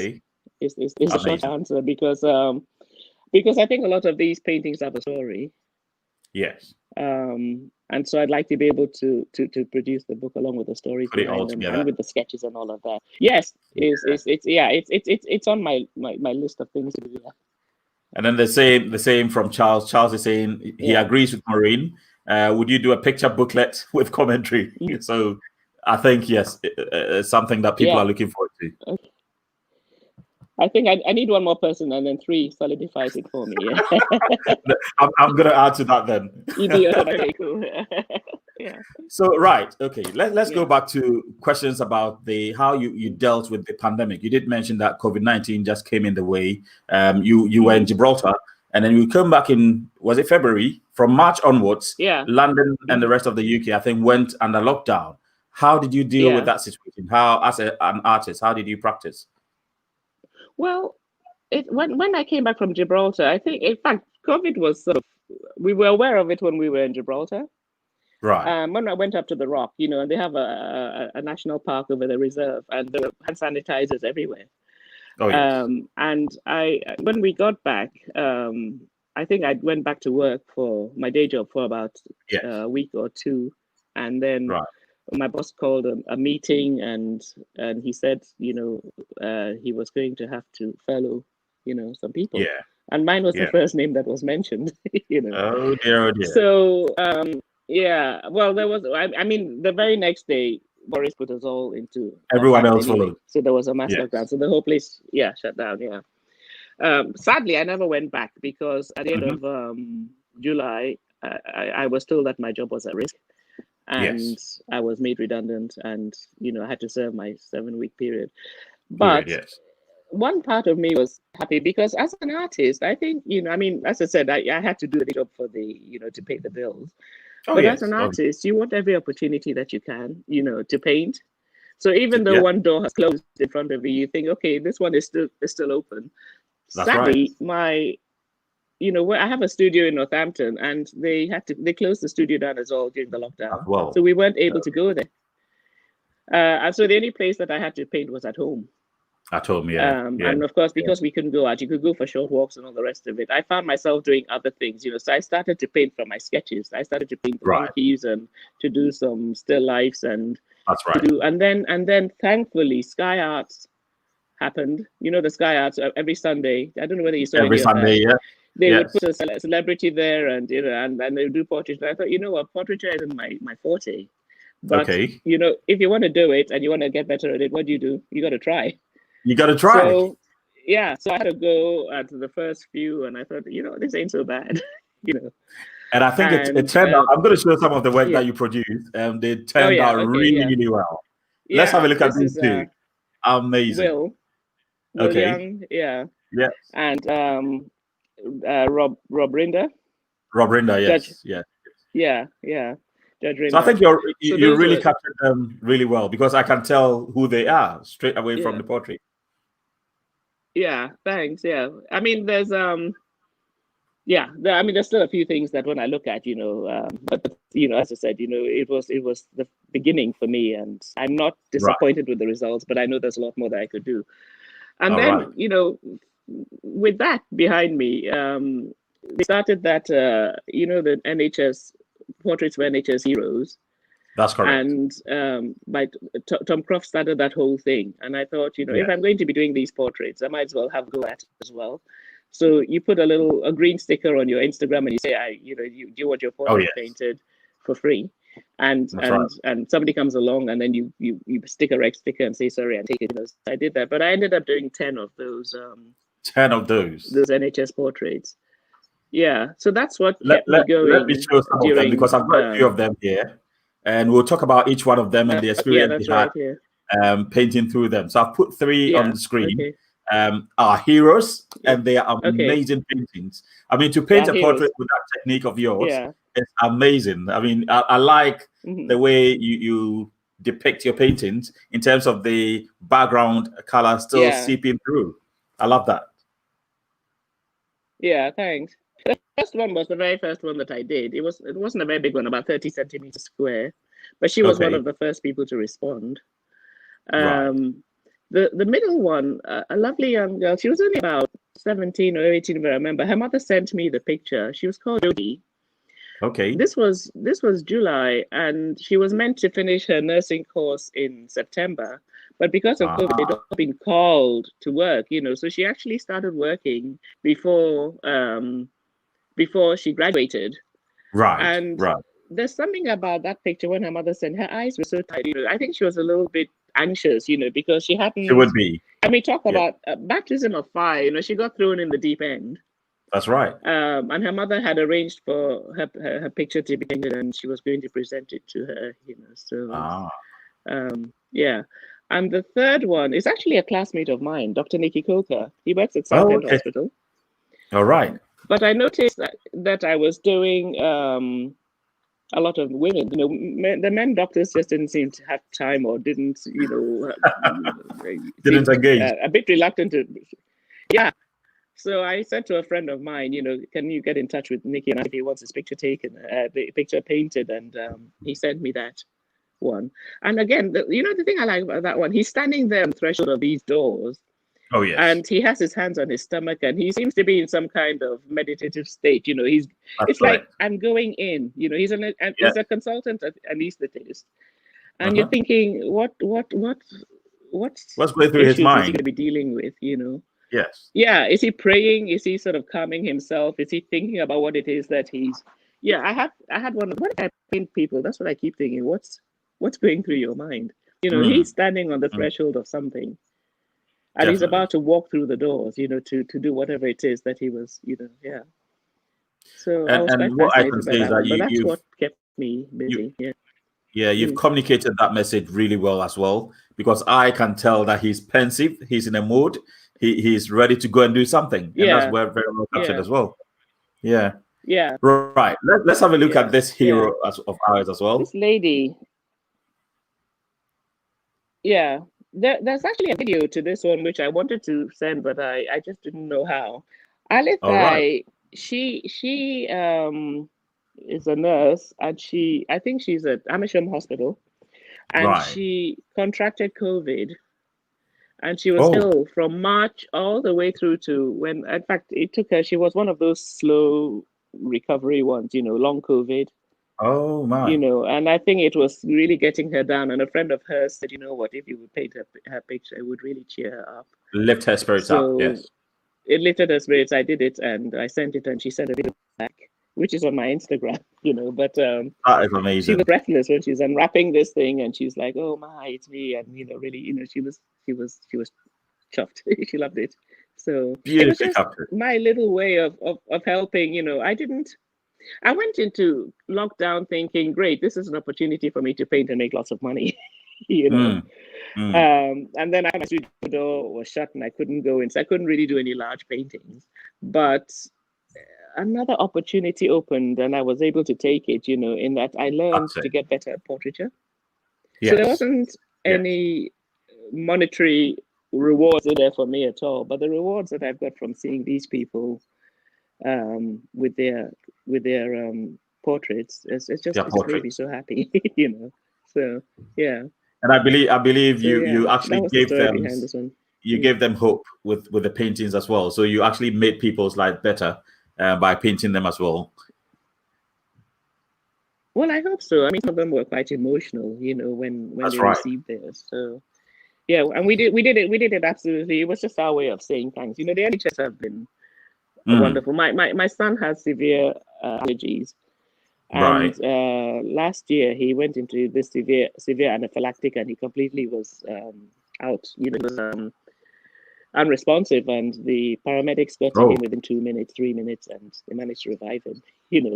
is the short answer because I think a lot of these paintings have a story. Yes. And so I'd like to be able to produce the book along with the stories and with the sketches and all of that. Yes, it's on my list of things to do. And then the same from Charles. Charles is saying he agrees with Maureen. Would you do a picture booklet with commentary? So I think yes, it's something that people are looking forward to. Okay. I think I need one more person, and then 3 solidifies it for me. I'm going to add to that then. Okay, cool. Yeah. So let's go back to questions about how you dealt with the pandemic. You did mention that COVID-19 just came in the way. You were in Gibraltar, and then you come back in, was it February? From March onwards, London and the rest of the UK, I think, went under lockdown. How did you deal with that situation? How, as an artist, how did you practice? Well, when I came back from Gibraltar, I think, in fact, COVID was we were aware of it when we were in Gibraltar. Right. When I went up to the Rock, and they have a national park over the reserve, and there were hand sanitizers everywhere. Oh, yes. And when we got back, I think I went back to work for my day job for about a week or 2, and then my boss called a meeting, and he said, he was going to have to furlough, some people. Yeah. And mine was the first name that was mentioned. Oh dear. So well, there was. I mean, the very next day, Boris put us all into. Everyone else followed. So there was a mass lockdown. So the whole place, shut down. Yeah. Sadly, I never went back because at the end of July, I was told that my job was at risk. And I was made redundant, and I had to serve my 7-week period. But one part of me was happy because as an artist, I think as I said, I had to do the job for the to pay the bills. But as an artist, you want every opportunity that you can, to paint. So even though one door has closed in front of you, you think, okay, this one is still open. That's Sadly, I have a studio in Northampton, and they closed the studio down as well during the lockdown. Wow. So we weren't able to go there. And so the only place that I had to paint was at home. At home, And of course, because we couldn't go out, you could go for short walks and all the rest of it. I found myself doing other things, So I started to paint from my sketches. I started to paint the monkeys and to do some still lifes and that's right. And then thankfully, Sky Arts happened. The Sky Arts every Sunday. I don't know whether you saw every Sunday. They would put a celebrity there, and and they would do portraiture. I thought, what, portraiture isn't my forte. But if you want to do it and you want to get better at it, what do? You got to try. You got to try. So I had to go to the first few, and I thought, this ain't so bad, And I think it turned out. I'm going to show some of the work that you produced, and they turned out really well. Let's have a look at these two. Amazing. Will Young, and Rob Rinder. Rob Rinder, yes. Yeah. So I think you really captured them really well, because I can tell who they are straight away from the portrait. Yeah, thanks. Yeah, I mean, there's there's still a few things that when I look at, but as I said, it was the beginning for me, and I'm not disappointed with the results, but I know there's a lot more that I could do. And then, with that behind me, we started that, the NHS portraits for NHS heroes. That's correct. And Tom Croft started that whole thing. And I thought, if I'm going to be doing these portraits, I might as well have a go at it as well. So you put a green sticker on your Instagram and you say, you want your portrait painted for free. And somebody comes along and then you stick a red sticker and say, sorry, and take it. I did that, but I ended up doing 10 of those. 10 of those NHS portraits. Yeah, so that's what kept me going. Let me show some of them, because I've got a few of them here, and we'll talk about each one of them and the experience we had painting through them. So I've put 3 on the screen. Are heroes, and they are amazing paintings. I mean, to paint a portrait with that technique of yours, it's amazing. I mean, I like the way you depict your paintings in terms of the background color still seeping through. I love that. Yeah, thanks. The first one was the very first one that I did. It wasn't a very big one, about 30 centimeters square, but she was one of the first people to respond. The middle one, a lovely young girl. She was only about 17 or 18, if I remember. Her mother sent me the picture. She was called Jodie. Okay. This was July, and she was meant to finish her nursing course in September, but because of COVID, they'd not been called to work. So she actually started working before she graduated. Right. There's something about that picture when her mother sent, her eyes were so tight. I think she was a little bit anxious, because she hadn't. She would be. I mean, talk about baptism of fire. She got thrown in the deep end. That's right. And her mother had arranged for her picture to be painted, and she was going to present it to her. So, yeah. And the third one is actually a classmate of mine, Dr. Nicky Coker. He works at Southend Hospital. All right. But I noticed that I was doing a lot of women. The men doctors just didn't seem to have time, or didn't, didn't engage. A bit reluctant to, yeah. So I said to a friend of mine, can you get in touch with Nicky and if he wants his picture taken, the picture painted, and he sent me that one. And again, the thing I like about that one, he's standing there on the threshold of these doors. Oh, yes. And he has his hands on his stomach, and he seems to be in some kind of meditative state. It's like, I'm going in. He's he's a consultant anesthetist, and you're thinking, what's going through his mind? Is he going to be dealing with? Yes. Yeah. Is he praying? Is he sort of calming himself? Is he thinking about what it is that he's? Yeah. I had one. When I paint people, that's what I keep thinking. What's going through your mind? He's standing on the threshold of something. And he's about to walk through the doors, to do whatever it is that he was, yeah. So I was quite what I fascinated can by say that is that one, but that's what kept me busy. You've communicated that message really well as well, because I can tell that he's pensive, he's in a mood, he's ready to go and do something, and that's very well captured as well. Yeah. Right. Let's have a look at this hero of ours as well. This lady. Yeah. There's actually a video to this one which I wanted to send, but I just didn't know how. Alithai, she is a nurse, and I think she's at Amersham Hospital, and she contracted COVID, and she was ill from March all the way through to when, in fact, it took her. She was one of those slow recovery ones, long COVID. Oh my! And I think it was really getting her down. And a friend of hers said, what, if you would paint her picture, it would really cheer her up. Lift her spirits up, yes. It lifted her spirits. I did it, and I sent it, and she sent a video back, which is on my Instagram, But that is amazing. She was breathless when she's unwrapping this thing, and she's like, "Oh my, it's me!" And really, she was chuffed. She loved it. So it was just my little way of helping. I went into lockdown thinking, great, this is an opportunity for me to paint and make lots of money, And then my studio door was shut and I couldn't go in. So I couldn't really do any large paintings. But another opportunity opened, and I was able to take it. In that I learned to get better at portraiture. Yes. So there wasn't any monetary rewards in there for me at all, but the rewards that I've got from seeing these people with their portraits, it's made me so happy. So yeah. And I believe you actually gave them gave them hope with the paintings as well. So you actually made people's life better by painting them as well. Well, I hope so. I mean, some of them were quite emotional, when they received theirs. So yeah, and we did it absolutely. It was just our way of saying thanks. The NHS have been wonderful. My son has severe allergies. And last year he went into this severe anaphylactic, and he completely was out. He was unresponsive, and the paramedics got to him within 2 minutes, 3 minutes, and they managed to revive him.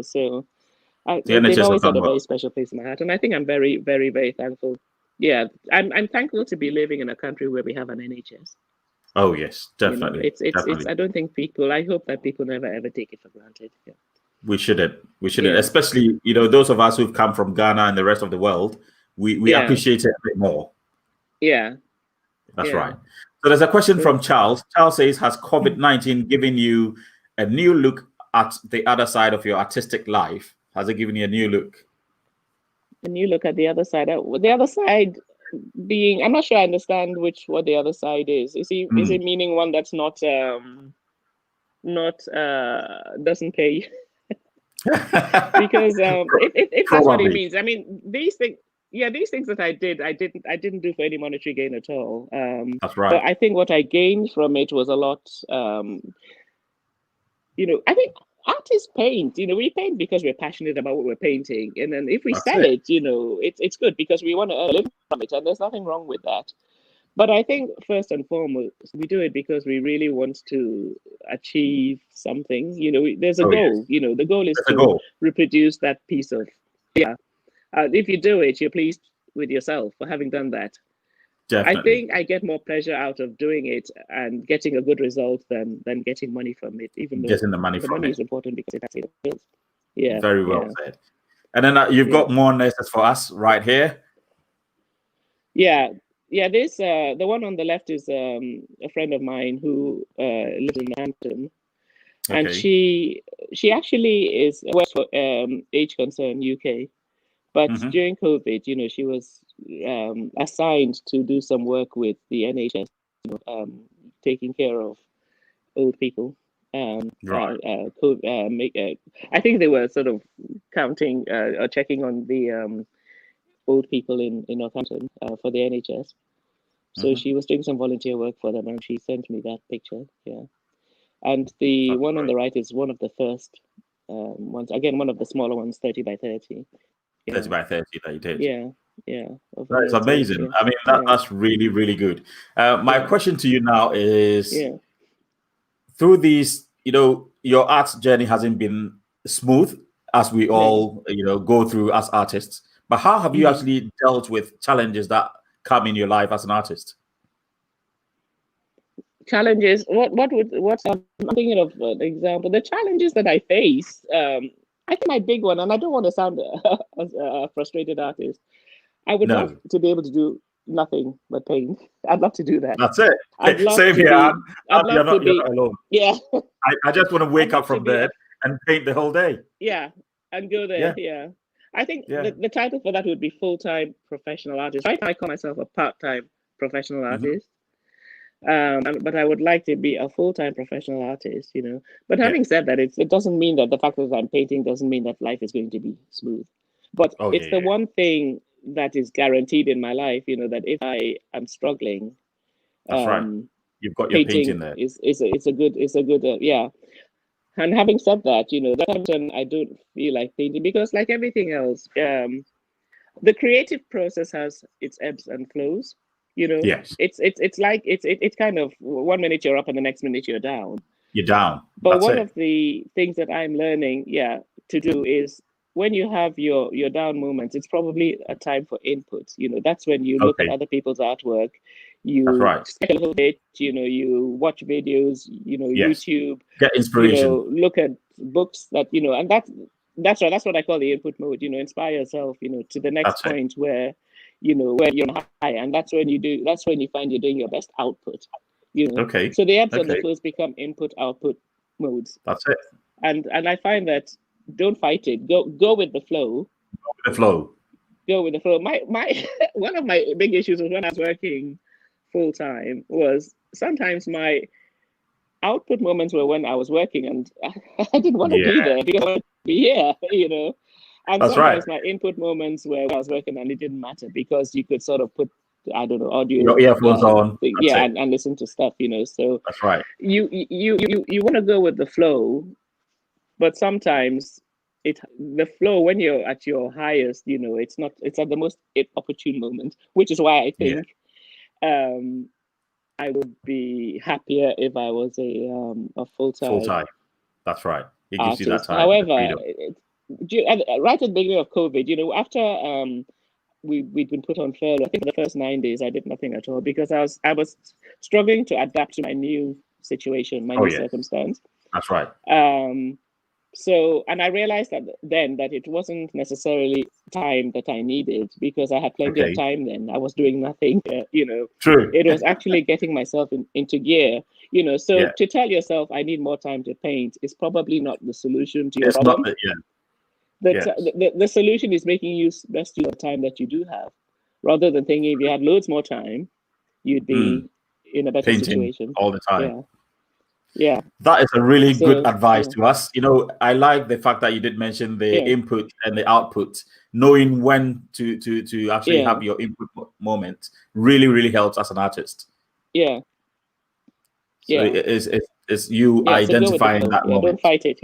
So they've always had a very special place in my heart, and I think I'm very, very, very thankful. Yeah, I'm thankful to be living in a country where we have an NHS. Oh yes, definitely. It's I don't think I hope that people never ever take it for granted. Yeah. We shouldn't, especially, those of us who've come from Ghana and the rest of the world, we appreciate it a bit more. Yeah. That's right. So there's a question from Charles. Charles says, has COVID-19 given you a new look at the other side of your artistic life? Has it given you a new look? A new look at the other side. The other side being, I'm not sure I understand what the other side is. Is it meaning one that's not doesn't pay? Because if that's what it means, I mean, these things that I didn't do for any monetary gain at all. That's right. But I think what I gained from it was a lot. I think artists paint. We paint because we're passionate about what we're painting, and then if we sell it, it's good because we want to earn a living from it, and there's nothing wrong with that. But I think first and foremost, we do it because we really want to achieve something. There's a goal. Yes. The goal is to reproduce that piece of, if you do it, you're pleased with yourself for having done that. Definitely. I think I get more pleasure out of doing it and getting a good result than getting money from it. Even though getting the money is important because it has to be. Yeah. Very well said. And then you've got more nurses for us right here. Yeah. Yeah, this the one on the left is a friend of mine who lives in Hampton, and she actually works for Age Concern UK, but during COVID, she was assigned to do some work with the NHS, taking care of old people. I think they were sort of counting or checking on the old people in Northampton for the NHS. So she was doing some volunteer work for them, and she sent me that picture. Yeah, and the one on the right is one of the first ones. Again, one of the smaller ones, 30 by 30. 30 by 30 that you did. Yeah. That's amazing. Yeah. I mean, that's really, really good. My question to you now is, through these, your art journey hasn't been smooth, as we all, go through as artists. But how have you actually dealt with challenges that come in your life as an artist? Challenges? What's I'm thinking of an example. The challenges that I face, I think my big one, and I don't want to sound a frustrated artist. I would love to be able to do nothing but paint. I'd love to do that. That's it. Same here. You're not alone. Yeah. I just want to wake up from bed and paint the whole day. Yeah, and go there. Yeah. I think the title for that would be full-time professional artist. Right now, I call myself a part-time professional artist. But I would like to be a full-time professional artist, But having said that, it doesn't mean that the fact that I'm painting doesn't mean that life is going to be smooth. But it's the one thing that is guaranteed in my life, that if I am struggling, that's right. You've got your painting there. It's a good. And having said that, that time I don't feel like painting because, like everything else, the creative process has its ebbs and flows. Yes. It's kind of 1 minute you're up and the next minute you're down. You're down. But one of the things that I'm learning, to do is when you have your down moments, it's probably a time for input. That's when you look at other people's artwork. You sketch a little bit, you watch videos, YouTube. Get inspiration. Look at books that, and that's right. That's what I call the input mode. Inspire yourself, to the next point where, where you're high, and that's when you find you're doing your best output. Okay. So the ebbs and the flows become input output modes. That's it. And I find that don't fight it. Go with the flow. Go with the flow. Go with the flow. My one of my big issues was when I was working full time was sometimes my output moments were when I was working and I didn't want to be there because I wanted to be here, And that's sometimes my input moments were when I was working and it didn't matter because you could sort of put, I don't know, audio, your earphones on, and listen to stuff, So that's right. You want to go with the flow, but sometimes the flow when you're at your highest, it's at the most opportune moment, which is why I think I would be happier if I was a full-time. That's right. It gives you that time. However, right at the beginning of COVID, after we'd been put on furlough, I think for the first 9 days I did nothing at all because I was struggling to adapt to my new situation, my new circumstance. That's right. So, and I realized that it wasn't necessarily time that I needed because I had plenty of time then. I was doing nothing, True. It was actually getting myself into gear, So to tell yourself I need more time to paint is probably not the solution to your problem. The solution is making use best use of the time that you do have, rather than thinking if you had loads more time, you'd be in a better painting situation all the time. Yeah. That is a really good advice to us. I like the fact that you did mention the input and the output. Knowing when to actually have your input moment really, really helps as an artist. Yeah. So it's you identifying that moment. Don't fight it.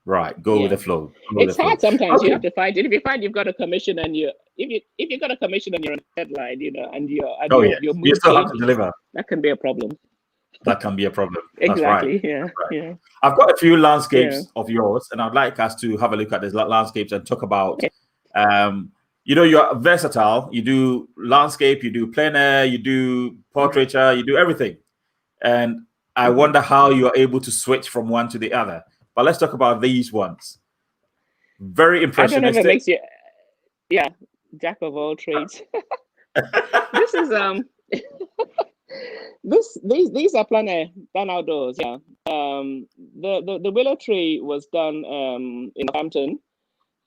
Right. Go with the flow. It's hard sometimes. You have to fight it. If you find you've got a commission and you're on a deadline, and you still have to deliver. That can be a problem. That can be a problem. Exactly. That's right. Yeah. I've got a few landscapes of yours, and I'd like us to have a look at these landscapes and talk about. You're versatile. You do landscape, you do plein air, you do portraiture, you do everything, and I wonder how you are able to switch from one to the other. But let's talk about these ones. Very impressionistic. I don't know if it makes you, jack of all trades. This is these are plein air, done outdoors. Yeah. The willow tree was done in Northampton,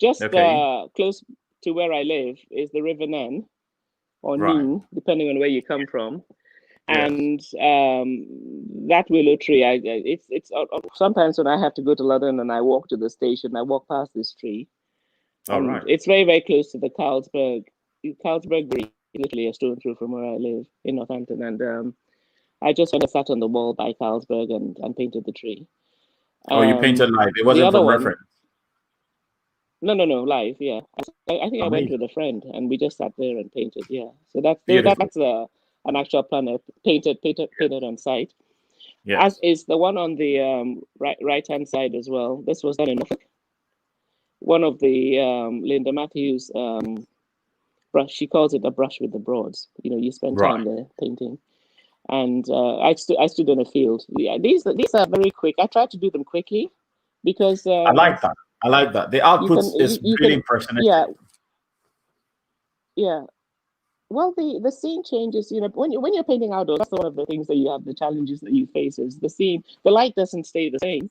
just close to where I live is the River Nen, or Nin, depending on where you come from. And that willow tree, it's sometimes when I have to go to London and I walk to the station, I walk past this tree. It's very, very close to the Carlsberg Bridge, literally a stone throw from where I live in Northampton. And I just went and sat on the wall by Carlsberg and painted the tree. You painted live. It wasn't from reference. No, live. Yeah, I think I went with a friend and we just sat there and painted. Yeah, so that's an actual planner painted on site. Yes. As is the one on the right hand side as well. This was done in Norfolk. One of the Linda Matthews brush. She calls it a brush with the broads. You spend time there painting. And I stood in a field. Yeah, these are very quick. I try to do them quickly because I like that. The output is really impressionistic. Yeah. Well, the scene changes. When you're painting outdoors, that's one of the things that you have. The challenges that you face is the scene. The light doesn't stay the same.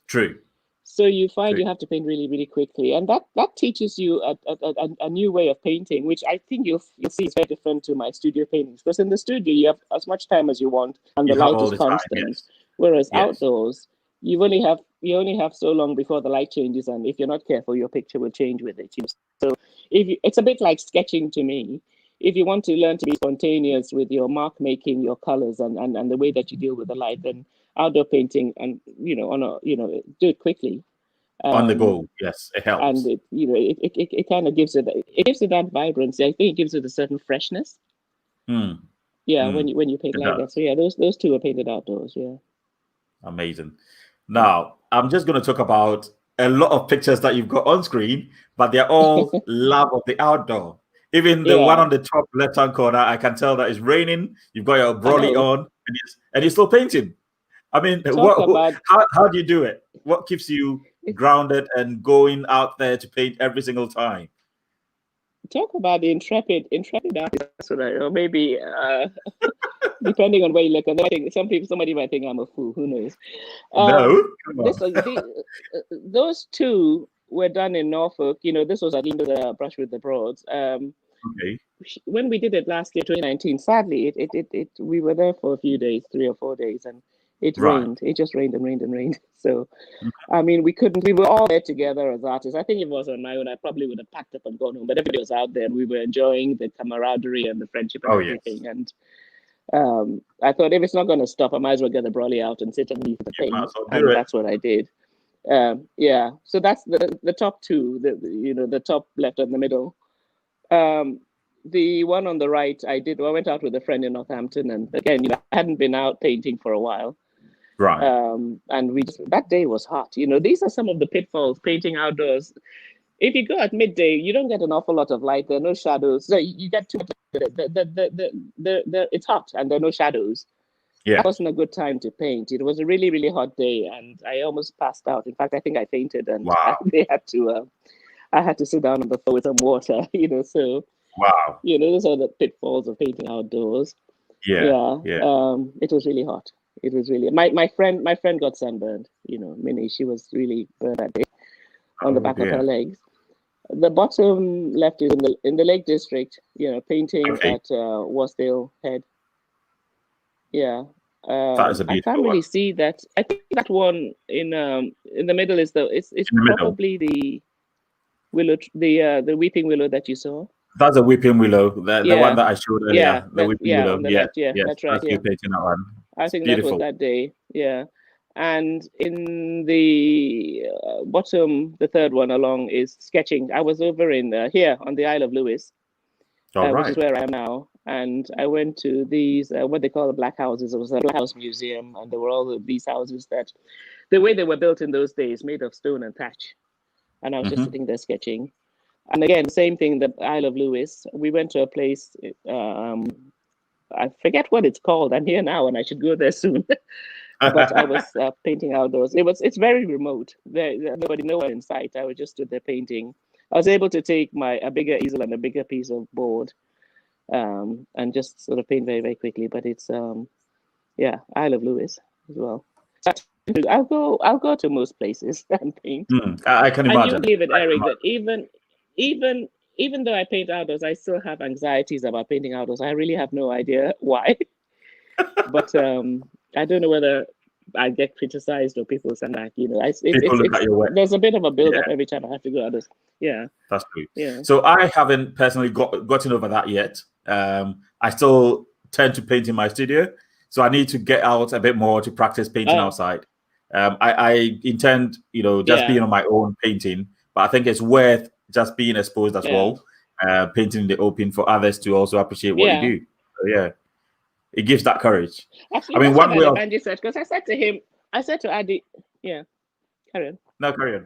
True. So you find you have to paint really, really quickly, and that teaches you a new way of painting, which I think you'll see is very different to my studio paintings. Because in the studio you have as much time as you want, and the light is constant. Whereas outdoors, you only have so long before the light changes, and if you're not careful, your picture will change with it. So it's a bit like sketching to me. If you want to learn to be spontaneous with your mark making, your colors, and the way that you deal with the light, then outdoor painting and do it quickly. On the go, yes, it helps. And it kind of gives it that vibrancy. I think it gives it a certain freshness. When you paint like that. So yeah, those two are painted outdoors. Yeah. Amazing. Now I'm just going to talk about a lot of pictures that you've got on screen, but they're all love of the outdoor. Even the one on the top left-hand corner, I can tell that it's raining. You've got your brolly on, and you're still painting. I mean, about, how do you do it? What keeps you grounded and going out there to paint every single time? Talk about the intrepid artist, or maybe depending on where you look. And I think somebody might think I'm a fool. Who knows? No, come on. Those two were done in Norfolk. You know, this was at the Brush with the Broads. Okay. When we did it last year, 2019, sadly, we were there for a few days, 3 or 4 days, and it rained. It just rained and rained and rained. So, I mean, we were all there together as artists. I think if it was on my own, I probably would have packed up and gone home. But everybody was out there, and we were enjoying the camaraderie and the friendship and everything. Yes. And I thought, if it's not going to stop, I might as well get the brolly out and sit underneath the paint. And that's what I did. Yeah. So that's the top two, the top left and the middle. The one on the right, I went out with a friend in Northampton, and again, I hadn't been out painting for a while. Right. And that day was hot. These are some of the pitfalls painting outdoors. If you go at midday, you don't get an awful lot of light. There are no shadows. So you get too much. It's hot and there are no shadows. Yeah. That wasn't a good time to paint. It was a really, really hot day, and I almost passed out. In fact, I think I fainted, and I had to sit down on the floor with some water. So wow. Those are the pitfalls of painting outdoors. Yeah. It was really hot. It was really my friend got sunburned. Minnie, she was really burned that day on the back of her legs. The bottom left is in the Lake District. Painting at Wasdale Head. Yeah. That is a beautiful I can't really see that. I think that one in the middle is it's probably the willow, the weeping willow that you saw. That's a weeping willow. The one that I showed earlier. Yeah, the weeping willow. Left, that's right. That's you painting that one. I think that was that day. Yeah. And in the bottom, the third one along is sketching. I was over in here on the Isle of Lewis, which is where I am now. And I went to these, what they call the Black Houses. It was a Black House museum, and there were all of these houses that, the way they were built in those days, made of stone and thatch. And I was just sitting there sketching. And again, same thing, the Isle of Lewis. We went to a place, I forget what it's called. I'm here now, and I should go there soon. But I was painting outdoors. It's very remote. Nobody, no one in sight. I was just stood there painting. I was able to take a bigger easel and a bigger piece of board, and just sort of paint very, very quickly. But it's Isle of Lewis as well. I'll go to most places and paint. I can imagine. And you believe it, Eric, that even though I paint outdoors, I still have anxieties about painting outdoors. I really have no idea why. But I don't know whether I get criticized or people send back. There's a bit of a build-up every time I have to go outdoors. Yeah, that's true. Yeah. So I haven't personally gotten over that yet. I still tend to paint in my studio, so I need to get out a bit more to practice painting outside. I intend, just being on my own painting, but I think it's worth just being exposed as well, painting in the open for others to also appreciate what you do. So, it gives that courage. Actually, I mean, one way Andy said, because I said to Adi, carry on. No, carry on.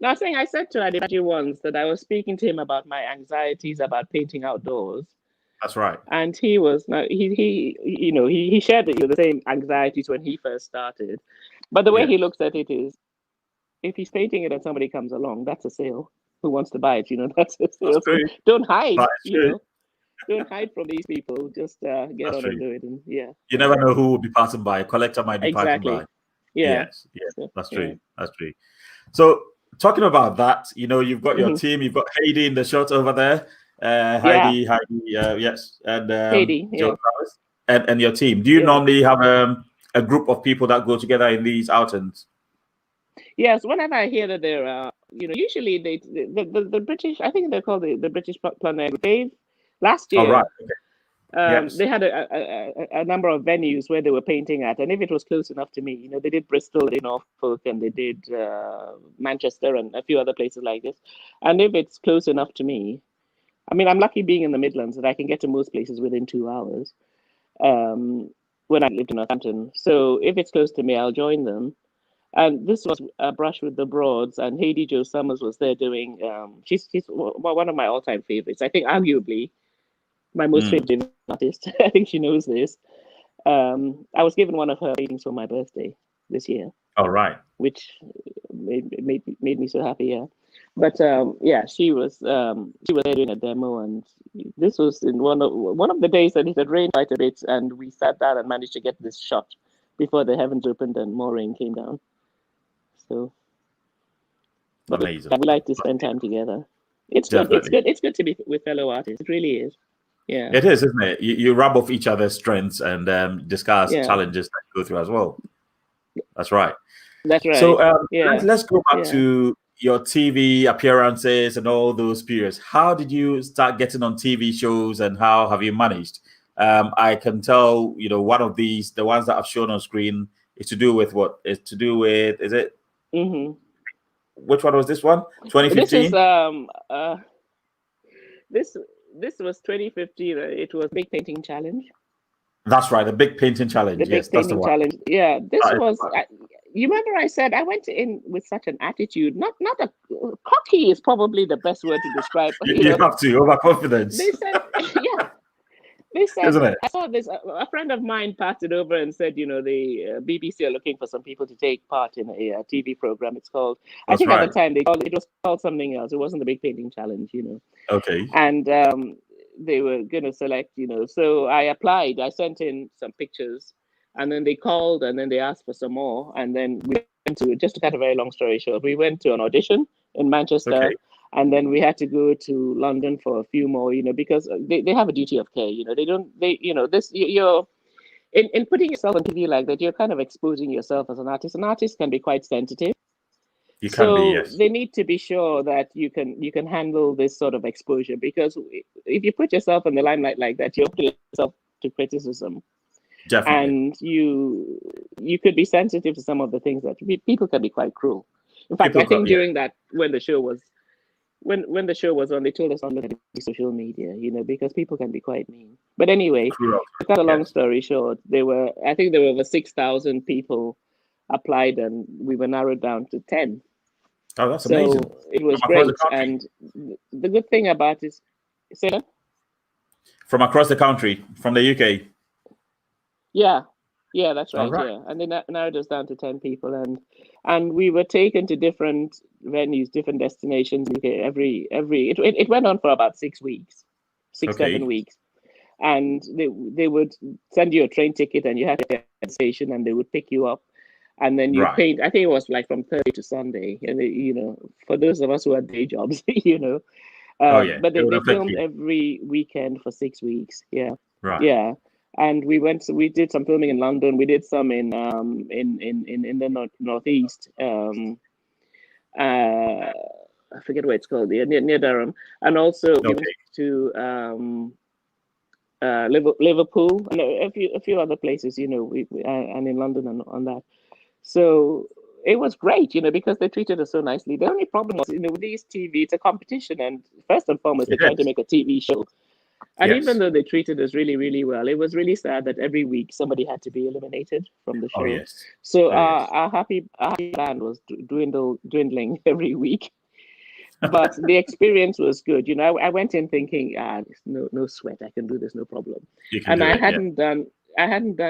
No, I said to Adi once that I was speaking to him about my anxieties about painting outdoors. That's right. And he shared the same anxieties when he first started. But the way he looks at it is, if he's painting it and somebody comes along, that's a sale. Who wants to buy it? That's a sale. So don't hide. Don't hide from these people. Just get on and do it. And you never know who will be passing by. A collector might be passing by. Yes, that's true. That's true. So talking about that, you've got your team. You've got Heidi in the shot over there. Heidi, yes, and Heidi, Joe Travis, and your team. Do you normally have a group of people that go together in these outings? Yes, whenever I hear that there are, usually the British, I think they're called the British Plein Air. Last year, they had a number of venues where they were painting at, and if it was close enough to me, they did Bristol, they did Norfolk, and they did Manchester and a few other places like this. And if it's close enough to me, I mean, I'm lucky being in the Midlands that I can get to most places within 2 hours when I lived in Northampton. So if it's close to me, I'll join them. And this was a Brush with the Broads, and Heidi Jo Summers was there doing, she's one of my all-time favorites. I think arguably my most favorite artist. I think she knows this. I was given one of her paintings for my birthday this year. All right. Which made me so happy. Yeah. But yeah, she was there doing a demo, and this was in one of the days that it had rained quite a bit, and we sat down and managed to get this shot before the heavens opened and more rain came down. So amazing. We like to spend time together. It's Definitely. good. It's good to be with fellow artists. It really is. Yeah. It is, isn't it? You rub off each other's strengths and discuss challenges that you go through as well. That's right. That's right. So let's go back to your TV appearances and all those periods. How did you start getting on TV shows, and how have you managed? I can tell, one of these, the ones that I've shown on screen, is to do with what? Is it? Mm-hmm. Which one was this one? 2015? This was 2015. It was Big Painting Challenge. That's right, the Big Painting Challenge. Yes, that's the one. Challenge. Yeah, this was. You remember I said I went in with such an attitude. Not a cocky is probably the best word to describe. You have to overconfidence. They said, yeah. They said, isn't it? I saw this. A friend of mine passed it over and said, the BBC are looking for some people to take part in a TV program. It's called. I think at the time it was called something else. It wasn't the Big Painting Challenge, Okay. And they were going to select, So I applied. I sent in some pictures, and then they called, and then they asked for some more, and then we went to. Just to cut a very long story short, we went to an audition in Manchester. Okay. And then we had to go to London for a few more, because they have a duty of care. You're in putting yourself on TV like that, you're kind of exposing yourself as an artist. An artist can be quite sensitive. You can be, yes. They need to be sure that you can handle this sort of exposure, because if you put yourself in the limelight like that, you're putting yourself to criticism. Definitely. And you could be sensitive to some of the things that people can be quite cruel. In fact, I think during that, when the show was on, they told us not to look at social media, because people can be quite mean. But anyway, to cut a long story short, I think there were over 6,000 people applied, and we were narrowed down to 10. Oh, that's amazing. So it was great. And the good thing about it, say that? From across the country, from the UK. Yeah, that's right. Yeah, and they narrowed us down to 10 people, and we were taken to different venues, different destinations. It went on for about 6 weeks, 7 weeks, and they would send you a train ticket, and you had to get to the station, and they would pick you up, and then you paint. I think it was like from Thursday to Sunday, and for those of us who had day jobs, But they filmed every weekend for 6 weeks. Yeah, yeah. And we did some filming in London. We did some in the northeast. I forget what it's called, near Durham. And also we went to Liverpool and a few other places. And in London and on that. So it was great, because they treated us so nicely. The only problem was, with these TV, it's a competition, and first and foremost, they're trying to make a TV show. And even though they treated us really, really well, it was really sad that every week somebody had to be eliminated from the show. So our happy band was dwindling every week. But the experience was good. I went in thinking, no sweat, I can do this, no problem. And I hadn't done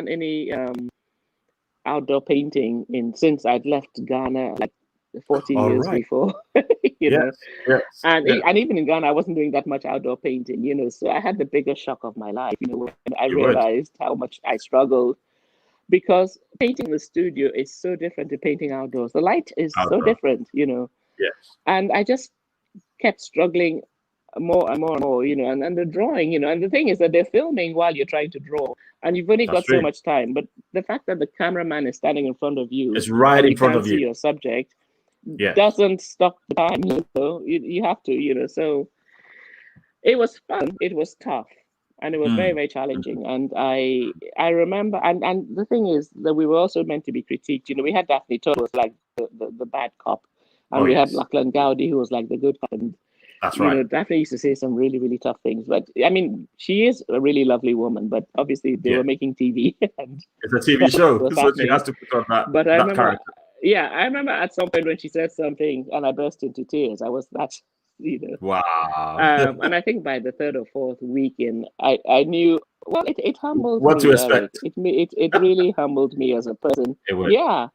any outdoor painting since I'd left Ghana, like 14 years before, And even in Ghana, I wasn't doing that much outdoor painting, so I had the biggest shock of my life, when I realized how much I struggled, because painting in the studio is so different to painting outdoors. The light is so different, and I just kept struggling more and more and more, and the drawing, and the thing is that they're filming while you're trying to draw, and you've only got so much time, but the fact that the cameraman is standing in front of you, it's right in front of you, your subject, doesn't stop the time, you have to, so it was fun, it was tough, and it was very, very challenging. And I remember, and the thing is that we were also meant to be critiqued. We had Daphne Todd, who was like the bad cop, and we had Lachlan Gowdy, who was like the good cop. And that's right. Daphne used to say some really, really tough things, but I mean, she is a really lovely woman. But obviously, they were making TV, and it's a TV show, so she has to put on that. But I remember at some point when she said something, and I burst into tears. I was that Wow. And I think by the third or fourth weekend, I knew. Well, it humbled what me, to expect. Eric. It really humbled me as a person. It would. Yeah.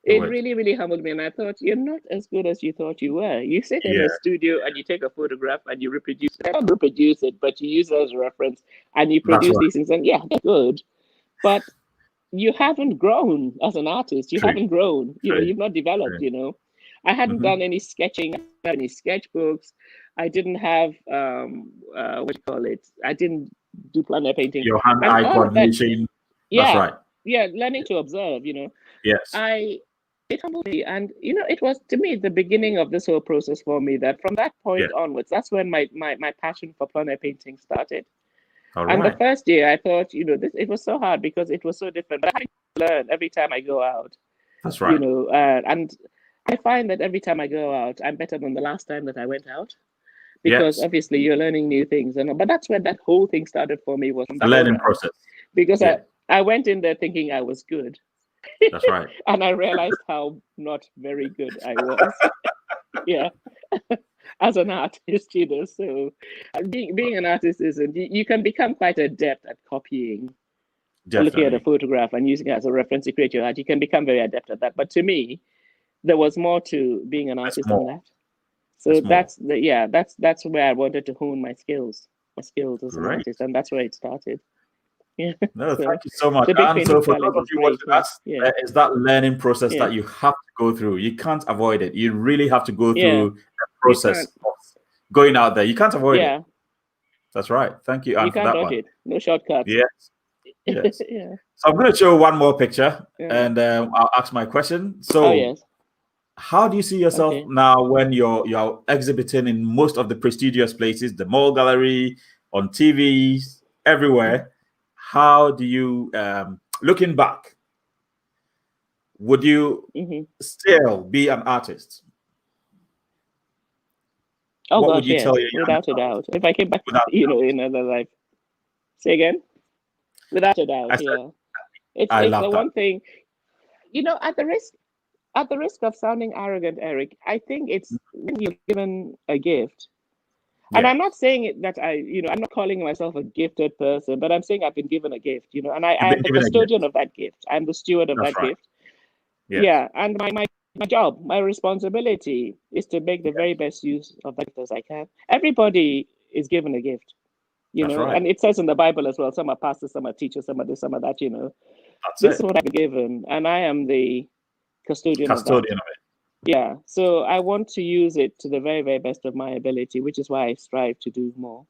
It really, really humbled me. And I thought, you're not as good as you thought you were. You sit in the studio and you take a photograph and you reproduce it. I don't reproduce it, but you use it as a reference and you produce these things. And yeah, they're good. But you haven't grown as an artist. You haven't grown. You've not developed, I hadn't done any sketching, any sketchbooks. I didn't have, what do you call it? I didn't do plein air painting. Your hand-eye coordination. Yeah. That's right. Yeah, learning to observe, Yes. It humbled me. And, it was, to me, the beginning of this whole process for me, that from that point onwards, that's when my passion for plein air painting started. And the first year I thought, it was so hard because it was so different. But I had to learn every time I go out. That's right. And I find that every time I go out, I'm better than the last time that I went out. Because obviously you're learning new things. But that's when that whole thing started for me, was the learning process. Because I went in there thinking I was good. That's right. And I realized how not very good I was. Yeah. As an artist, so being an artist isn't, you can become quite adept at copying, looking at a photograph and using it as a reference to create your art. You can become very adept at that. But to me, there was more to being an artist than that. So that's where I wanted to hone my skills as an artist, and that's where it started. Yeah. No, thank you so much. And so for those of you watching us, it's that learning process that you have to go through. You can't avoid it. You really have to go through the process of going out there. You can't avoid it. That's right. Thank you, Anne, for that one. It. No shortcuts. Yes. Yes. So I'm going to show one more picture, and I'll ask my question. So, how do you see yourself now when you're exhibiting in most of the prestigious places, the Mall Gallery, on TV, everywhere? How do you, looking back, would you still be an artist? Oh, what would you tell you? Without a doubt. If I came back, in another life. Say again? Without a doubt, It's the one thing, at the risk of sounding arrogant, Eric, I think it's when you're given a gift. And I'm not saying that I'm not calling myself a gifted person, but I'm saying I've been given a gift, and I am the custodian of that gift. I'm the steward of that gift. Yes. Yeah. And my job, my responsibility is to make the very best use of that as I can. Everybody is given a gift, and it says in the Bible as well, some are pastors, some are teachers, some are this, some are that, This is what I've been given, and I am the custodian of it. Yeah, so I want to use it to the very, very best of my ability, which is why I strive to do more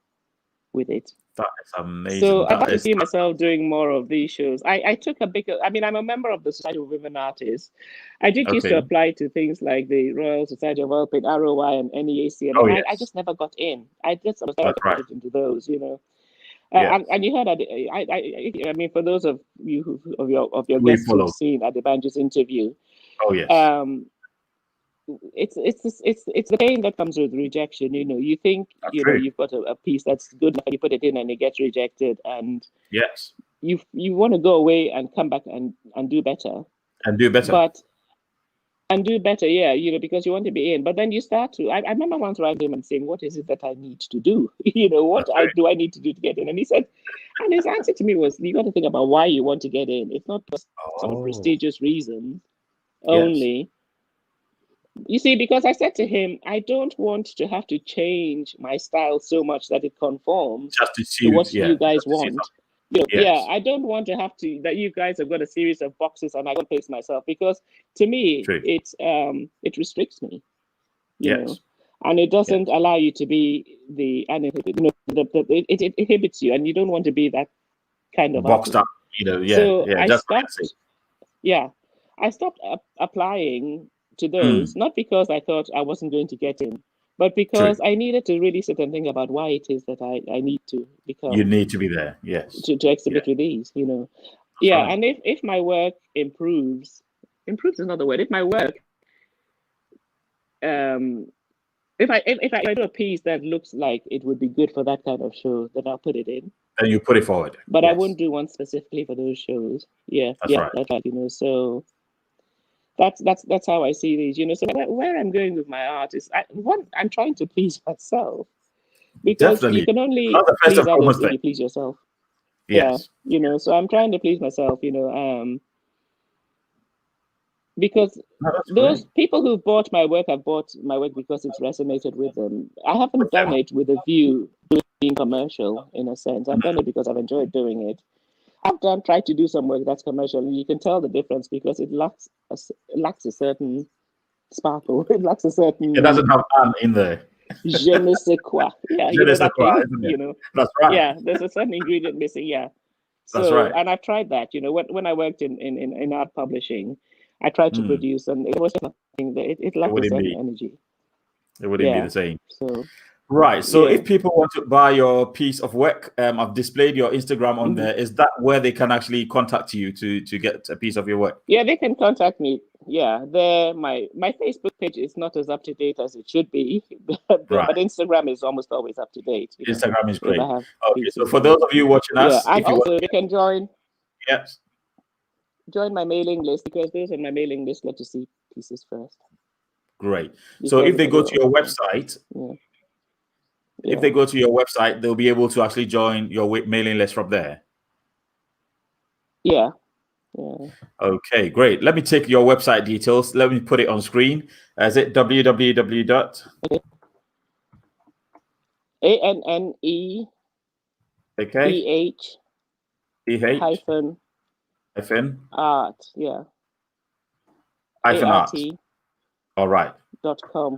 with it. That is amazing. So I can see myself doing more of these shows. I took a bigger, I'm a member of the Society of Women Artists. I did used to apply to things like the Royal Society of Oil Paint, ROI, and NEAC, and I just never got in. I just was never got into those, And you heard, I mean, for those of you of your guests who've seen Adebanjo's interview, it's the pain that comes with rejection. You think you've got a piece that's good enough, and you put it in and it gets rejected, and you want to go away and come back and do better because you want to be in. But then you start to I remember once writing him and saying, what is it that I need to do? What do I need to do to get in? And he said, and his answer to me was, you got to think about why you want to get in. It's not just some prestigious reason only. You see, because I said to him, I don't want to have to change my style so much that it conforms to what you guys want. I don't want to have to, that you guys have got a series of boxes and I got to place myself, because to me, it restricts me, you know, and it doesn't allow you to be it inhibits you, and you don't want to be that kind of boxed up, So I stopped applying to those, not because I thought I wasn't going to get in, but because I needed to really sit and think about why it is that I need to become. You need to be there, yes. To exhibit with these, And if my work improves is another word. If my work, if I do a piece that looks like it would be good for that kind of show, then I'll put it in. And you put it forward. But I wouldn't do one specifically for those shows. That's right. So. that's how I see these, you know. So where I'm going with my art is, I'm trying to please myself, because Definitely. you can only please others if you please yourself. Yes. Yeah, you know, so I'm trying to please myself, you know, because those people who bought my work have bought my work because it's resonated with them. I haven't done it with a view to being commercial, in a sense. I've done it because I've enjoyed doing it. I've tried to do some work that's commercial, and you can tell the difference because it lacks a certain sparkle. It lacks a certain. It doesn't have Anne in there. Je ne sais quoi. Yeah, Je ne sais quoi, you know. That's right. Yeah, there's a certain ingredient missing. Yeah. So, that's right. And I've tried that. You know, when I worked in art publishing, I tried to produce, and it was nothing. It lacked a certain energy. It wouldn't be the same. So. Right. So if people want to buy your piece of work, I've displayed your Instagram on there. Is that where they can actually contact you to get a piece of your work? Yeah, they can contact me. Yeah, my Facebook page is not as up to date as it should be, but Instagram is almost always up to date. Instagram is great. Okay, so for those of you watching us, and also you can join. Yes. Join my mailing list, because those on my mailing list get to see pieces first. Great. So if they go to your website. If they go to your website, they'll be able to actually join your mailing list from there. Yeah. Okay, great. Let me take your website details. Let me put it on screen. Is it www. ANNE. Okay. EH. Hyphen. Art. Yeah. Hyphen art. All right. .com.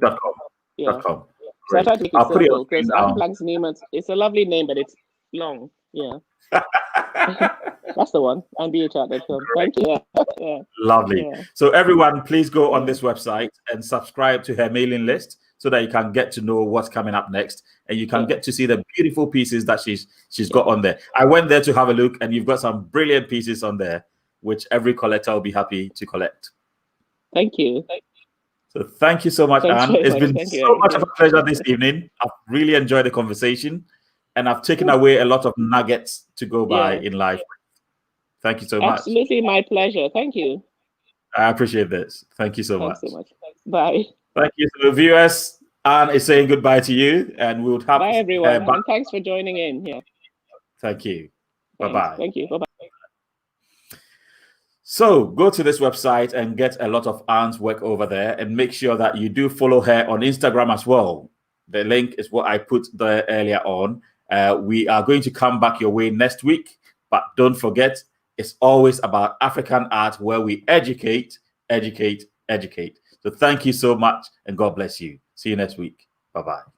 Yeah. .com. So I tried to make it simple, because Blankson-Hemans, it's a lovely name, but it's long. Yeah. That's the one. Untitled.com. Thank you. Yeah. Lovely. Yeah. So everyone, please go on this website and subscribe to her mailing list so that you can get to know what's coming up next, and you can get to see the beautiful pieces that she's got on there. I went there to have a look, and you've got some brilliant pieces on there, which every collector will be happy to collect. Thank you. So thank you so much, Anne. It's been so much of a pleasure this evening. I've really enjoyed the conversation, and I've taken away a lot of nuggets to go by in life. Thank you so much. Absolutely, my pleasure. Thank you. I appreciate this. Thank you so much. Thanks so much. Bye. Thank you to the viewers. Anne is saying goodbye to you, and we'll have bye everyone, and thanks for joining in. Yeah. Thank you. Bye-bye. Thank you. Bye-bye. So go to this website and get a lot of Anne's work over there, and make sure that you do follow her on Instagram as well. The link is what I put there earlier on. We are going to come back your way next week, but don't forget, it's always about African art, where we educate, educate, educate. So thank you so much, and God bless you. See you next week. Bye-bye.